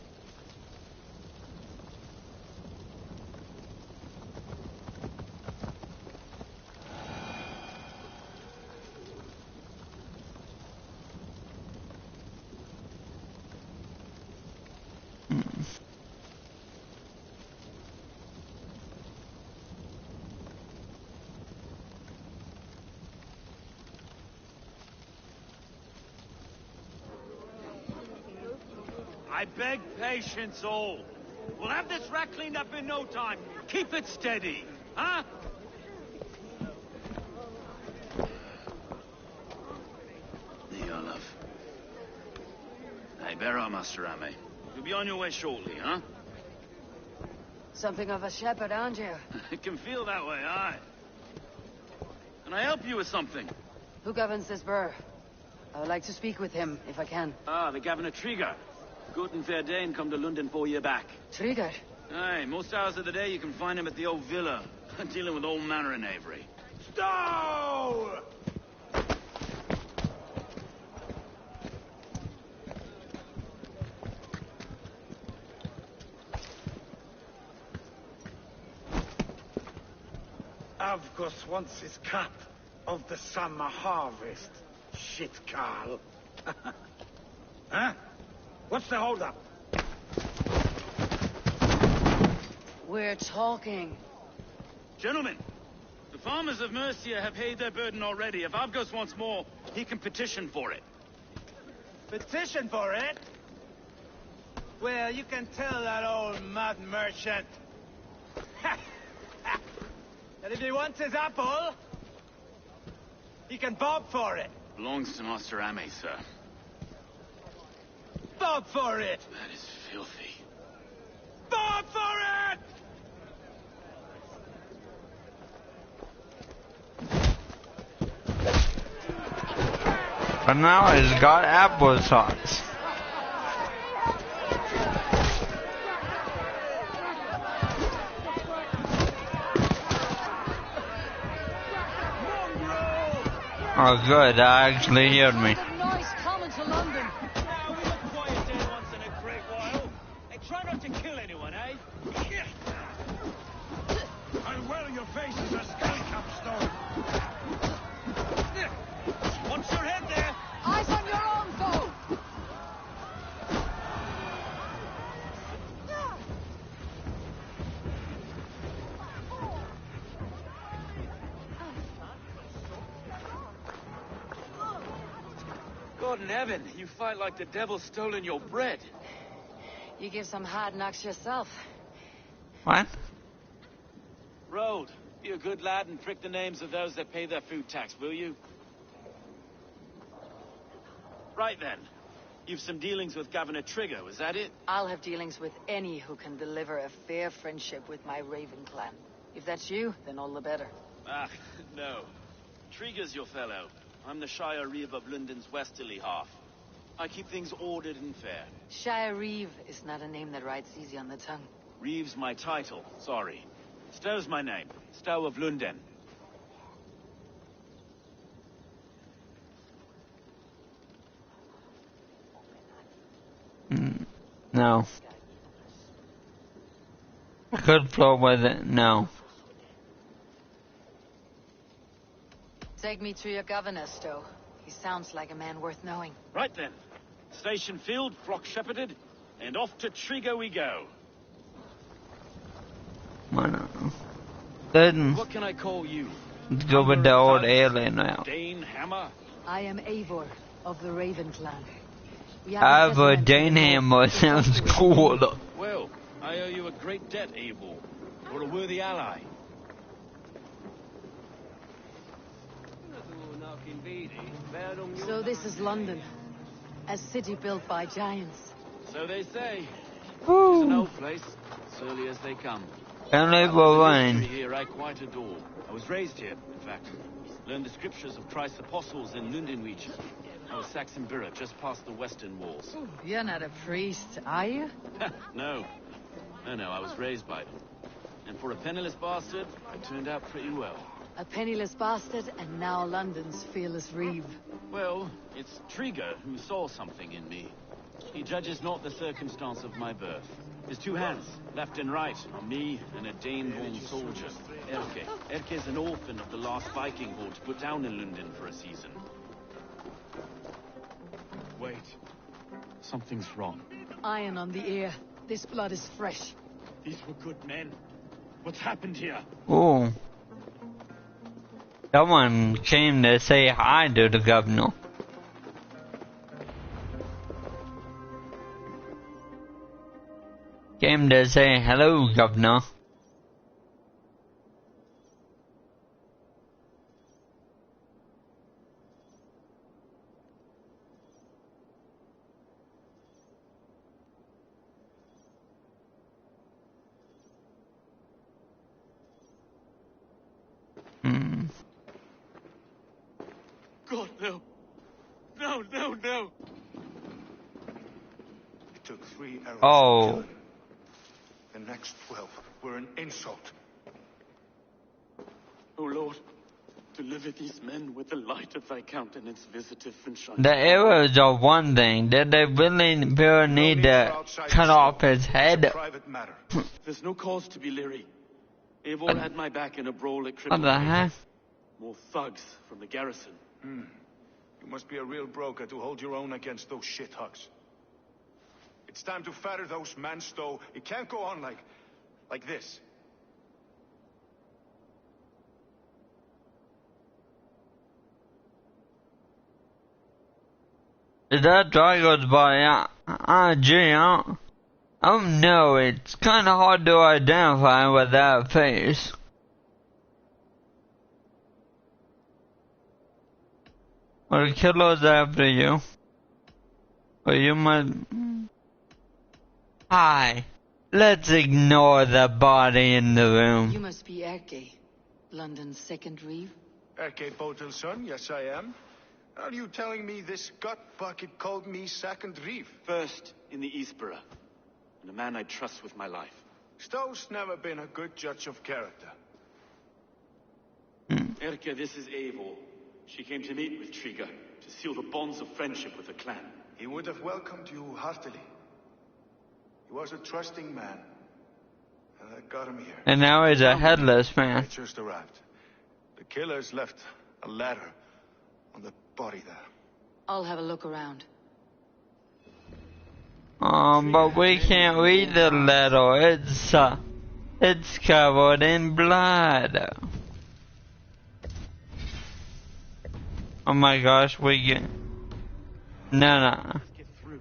I beg patience, all. We'll have this rat cleaned up in no time. Keep it steady, huh? Neolov. Hey, bear up, Master Ame. You'll be on your way shortly, huh? Something of a shepherd, aren't you? It can feel that way, aye. Can I help you with something? Who governs this burr? I would like to speak with him, if I can. Ah, the Governor Trigger. Good and fair Dane come to London 4 year back. Trigger? Aye, most hours of the day you can find him at the old villa, dealing with all manner in Avery. Stow! Avgos wants his cut of the summer harvest. Shit, Carl. Huh? What's the holdup? We're talking. Gentlemen, the farmers of Mercia have paid their burden already. If Avgos wants more, he can petition for it. Petition for it? Well, you can tell that old mud merchant that if he wants his apple, he can bob for it. Belongs to Master Ame, sir. Bob for it! That is filthy. Bob for it! But now he's got applesauce. Oh good, that actually healed me. Nice coming to London. Now, we look quiet there once in a great while. And try not to kill anyone, eh? And well, your face is a skull capstone. Watch your head there. Eyes on your own, foe. God in heaven, you fight like the devil's stolen your bread. You give some hard knocks yourself. What? Road, be a good lad and prick the names of those that pay their food tax, will you? Right then. You've some dealings with Governor Trigger, was that it? I'll have dealings with any who can deliver a fair friendship with my Raven clan. If that's you, then all the better. Ah, no. Trigger's your fellow. I'm the Shire Reeve of London's westerly half. I keep things ordered and fair. Shire Reeve is not a name that rides easy on the tongue. Reeve's my title, sorry. Stow's my name. Stow of London. No. I could flow with it. No. Take me to your governor, Stowe. He sounds like a man worth knowing. Right then. Station filled, flock shepherded, and off to Trigo we go. Then What can I call you? let's go with the old alien now. Dane Hammer? I am Eivor of the Raven clan. We have I have a settlement in the Daneham, north. sounds cool. Well, I owe you a great debt, Eivor. You're a worthy ally. So this is London, a city built by giants. So they say. It's an old place, surly as they come. Can I The go history in? here I quite adore. I was raised here, in fact. Learned the scriptures of Christ's apostles in London region. I was Saxon Borough, just past the western walls. You're not a priest, are you? No. No, I was raised by them. And for a penniless bastard, I turned out pretty well. A penniless bastard, and now London's fearless Reeve. Well, it's Trigo who saw something in me. He judges not the circumstance of my birth. His two hands, left and right, are me and a Dane-born soldier, Erke. Erke is an orphan of the last Viking horde put down in London for a season. Wait. Something's wrong. Iron on the ear. This blood is fresh. These were good men. What's happened here? Oh. Someone came to say hi to the governor. Came to say hello, governor. God, no. No. It took 3 arrows Oh. to kill him. The next 12 were an insult. O Lord, deliver these men with the light of thy countenance visitive and shining. The arrows are one thing. Did they really need to cut off his It's a head? private matter. There's no cause to be leery. Eivor had my back in a brawl at What Cripple. the heck? More thugs from the garrison. You must be a real broker to hold your own against those shithugs. It's time to fetter those men, Stowe. It can't go on like this. Is that guy goes by? Gee, oh no, it's kind of hard to identify with that face. Well, the killer's after you. Or you might... Hi. Let's ignore the body in the You room. must be Erke, London's second Reeve. Erke Botel's son, yes I am. Are you telling me this gut bucket called me second reef? First in the Eastborough, and a man I trust with my life. Stowe's never been a good judge of character. Erke, this is Eivor. She came to meet with Trigo, to seal the bonds of friendship with the clan. He would have welcomed you heartily. He was a trusting man. And I got him here. And now he's a headless I man. just arrived. The killers left a letter on the body there. I'll have a look around. But we can't read the letter. It's covered in blood. Oh my gosh, we get... No.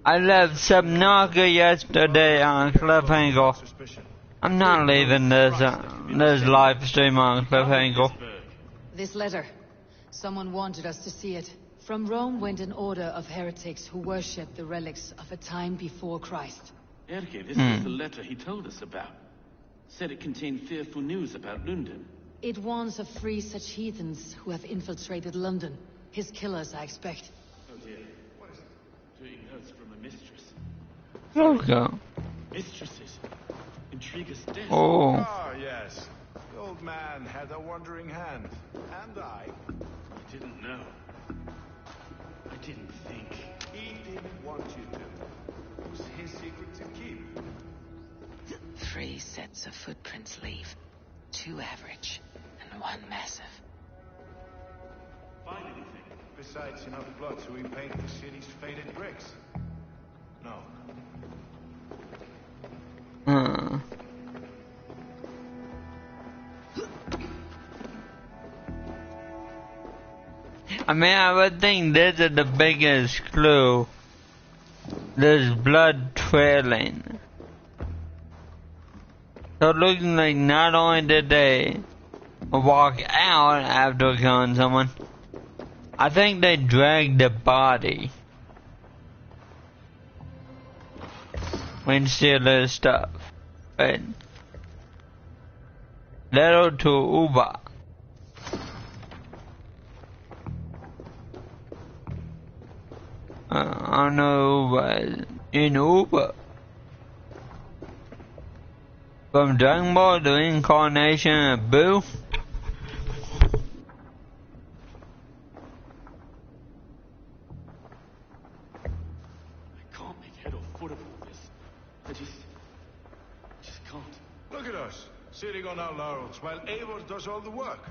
I left Subnautica yesterday on cliffhanger. I'm not leaving this live stream on cliffhanger. This letter. Someone wanted us to see it. From Rome went an order of heretics who worshipped the relics of a time before Christ. Erke, this is the letter he told us about. Said it contained fearful news about London. It warns of 3 such heathens who have infiltrated London. His killers, I expect. Oh dear. What is it? Doing notes from a mistress. Okay. Mistresses. Intriguous death. Oh. Ah, yes. The old man had a wandering hand. And I. I didn't know. I didn't think. He didn't want you to. It was his secret to keep. 3 sets of footprints leave. 2 average, and 1 massive. Find anything? Besides enough blood to repaint the city's faded bricks. No. I mean, I would think this is the biggest clue. There's blood trailing. So it looks like not only did they walk out after killing someone, I think they dragged the body when steal their stuff. Right? Letter to Uber. I don't know Uber. In Uber. From Dragon Ball to Incarnation of Boo. I can't make head or foot of all this. I just can't. Look at us, sitting on our laurels while Eivor does all the work.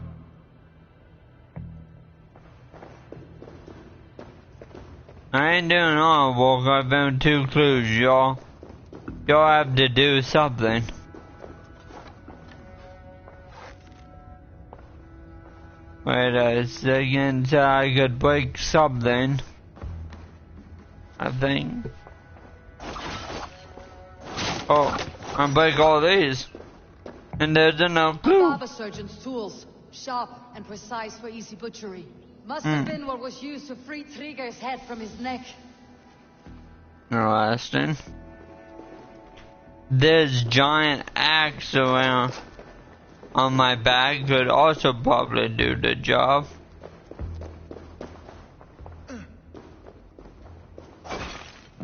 I ain't doing all the work. I found 2 clues, y'all. Y'all have to do something. Wait a second, so I could break something. I think. Oh, I break all these. And there's enough A clue. barber surgeon's tools. Sharp and precise for easy butchery. Must have been what was used to free Trigger's head from his neck. Interesting. This giant axe around on my back could also probably do the job.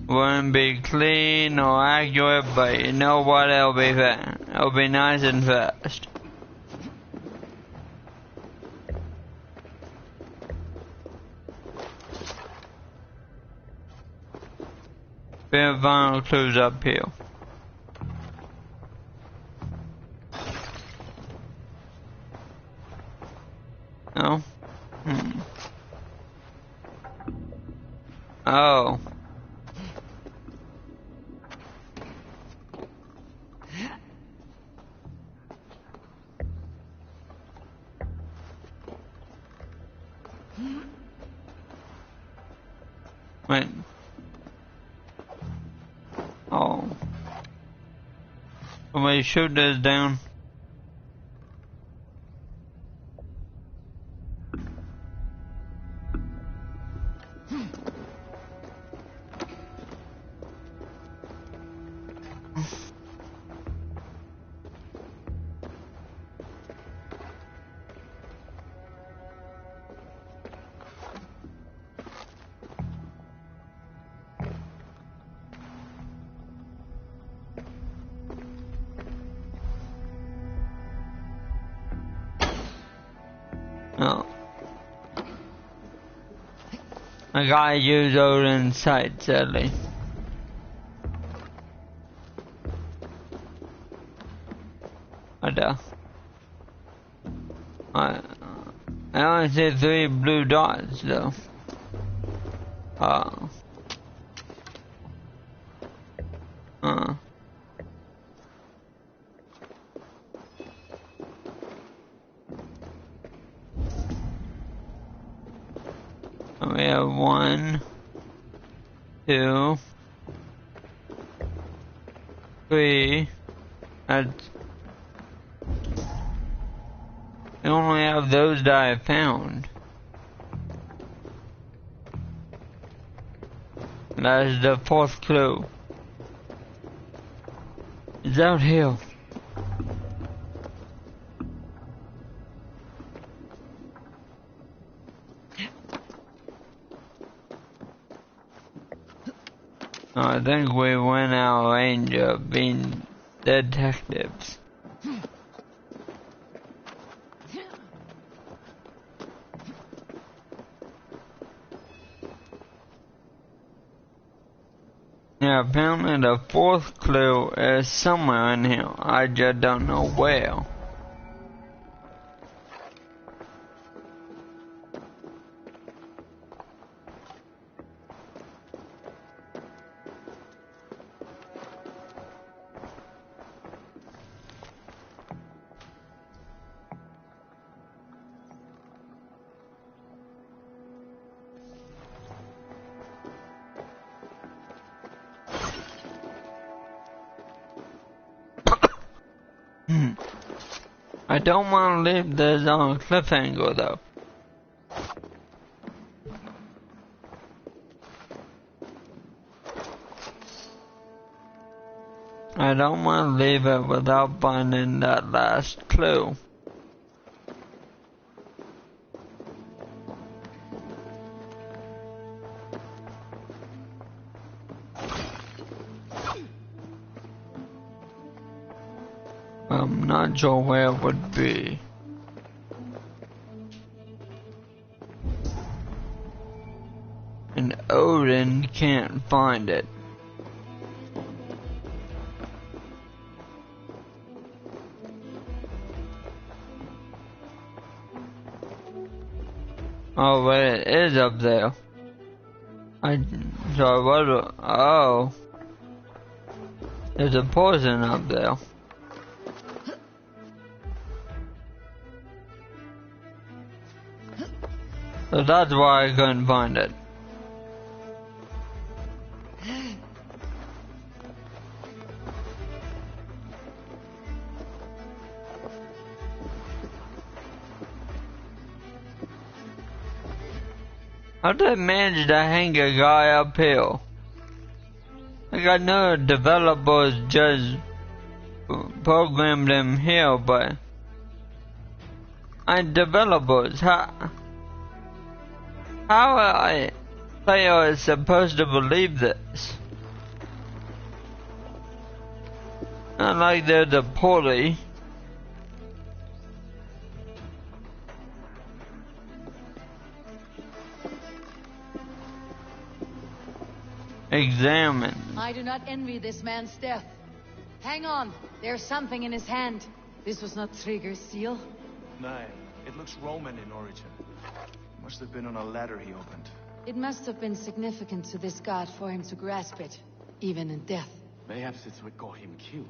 Wouldn't be clean or accurate, but you know what? It'll be fast. It'll be nice and fast. Fair final clues up here. No? Oh. Wait. Oh. Somebody shoot this down. No. I gotta use Odin's sight, sadly. I only see 3 blue dots, though. We have 1, 2, 3. That's. I only have those that I found. That is the 4th clue. It's out here. I think we went our range of being detectives. Yeah, apparently the fourth clue is somewhere in here. I just don't know where. I don't want to leave this on a cliffhanger though. I don't want to leave it without finding that last clue. I'm not sure where it would be. And Odin can't find it. Oh, but it is up there. Oh. There's a poison up there. So that's why I couldn't find it. How did they manage to hang a guy up here? Like I know developers just programmed him here, but developers, how are a player supposed to believe this? Not like they're the pulley. Examine. I do not envy this man's death. Hang on, there's something in his hand. This was not Trigger's seal. No, it looks Roman in origin. Must have been on a ladder he opened. It must have been significant to this god for him to grasp it, even in death. Perhaps it's what got him killed.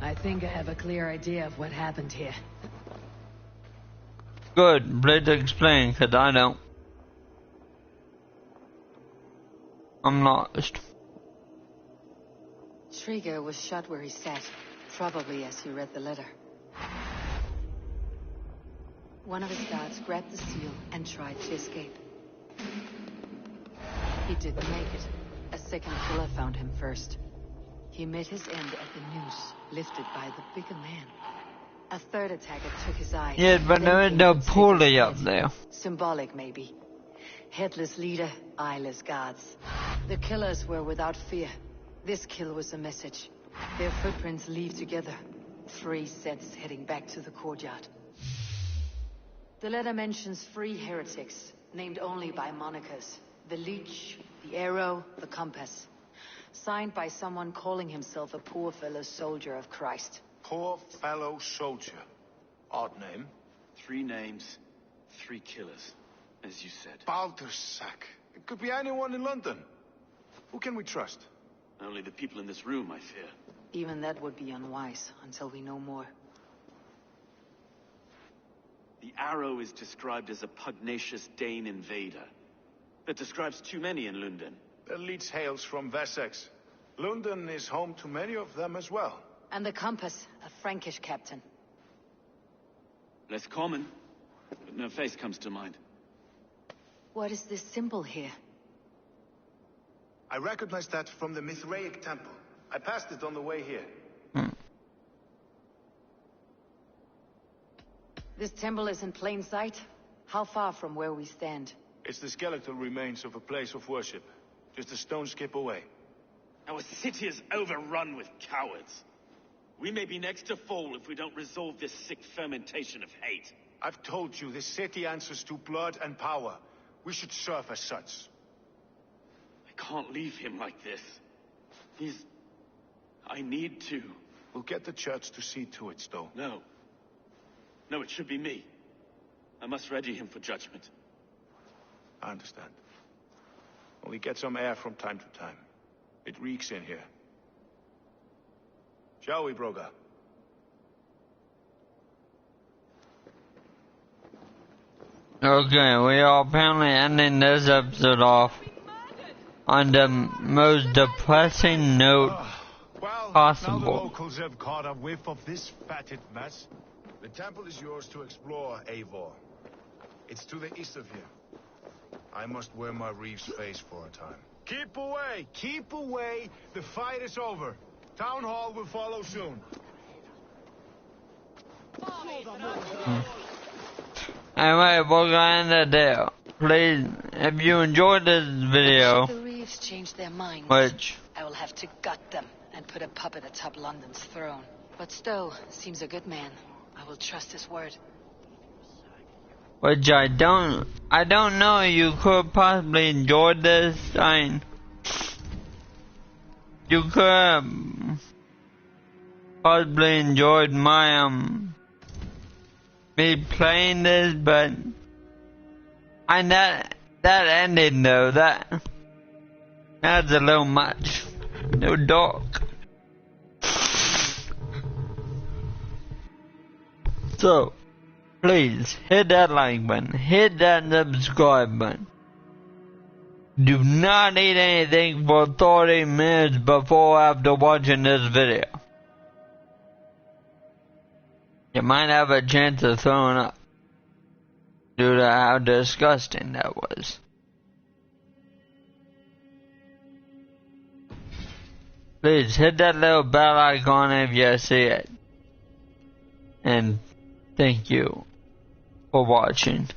I think I have a clear idea of what happened here. Good, please explain, cause I don't. I'm lost. Trigger was shot where he sat, probably as he read the letter. One of his guards grabbed the seal and tried to escape. He didn't make it. A second killer found him first. He met his end at the noose, lifted by the bigger man. A third attacker took his eye. Yeah, but there is no pulley up there. Symbolic, maybe. Headless leader, eyeless guards. The killers were without fear. This kill was a message. Their footprints leave together. 3 sets heading back to the courtyard. The letter mentions 3 heretics, named only by monikers. The Leech, the Arrow, the Compass. Signed by someone calling himself a poor fellow soldier of Christ. Poor fellow soldier. Odd name. 3 names, 3 killers, as you said. Baldersack. It could be anyone in London. Who can we trust? Only the people in this room, I fear. Even that would be unwise, until we know more. The Arrow is described as a pugnacious Dane invader. That describes too many in London. The Leech hails from Wessex. London is home to many of them as well. And the Compass, a Frankish captain. Less common, but no face comes to mind. What is this symbol here? I recognize that from the Mithraic temple. I passed it on the way here. This temple is in plain sight? How far from where we stand? It's the skeletal remains of a place of worship. Just a stone skip away. Our city is overrun with cowards. We may be next to fall if we don't resolve this sick fermentation of hate. I've told you, this city answers to blood and power. We should serve as such. I can't leave him like this. I need to. We'll get the church to see to it, though. No. No, it should be me. I must ready him for judgment. I understand. Only get some air from time to time. It reeks in here. Shall we, Broga? Okay, we are apparently ending this episode off on the most depressing note possible. Now the locals have caught a whiff of this fatted mess. The temple is yours to explore, Eivor. It's to the east of here. I must wear my reef's face for a time. Keep away! Keep away! The fight is over. Town hall will follow soon. Anyway, we're gonna end it there. Please, if you enjoyed this video, The Reeves changed their minds. which, I will have to gut them and put a puppet atop London's throne. But Stowe seems a good man. I will trust his word. I don't know, you could possibly enjoy this, you could have possibly enjoyed my, me playing this, but, that ending though, that's a little much, no dark. So, please, hit that like button, hit that subscribe button. Do not eat anything for 30 minutes before or after watching this video. You might have a chance of throwing up due to how disgusting that was. Please hit that little bell icon if you see it. And thank you for watching.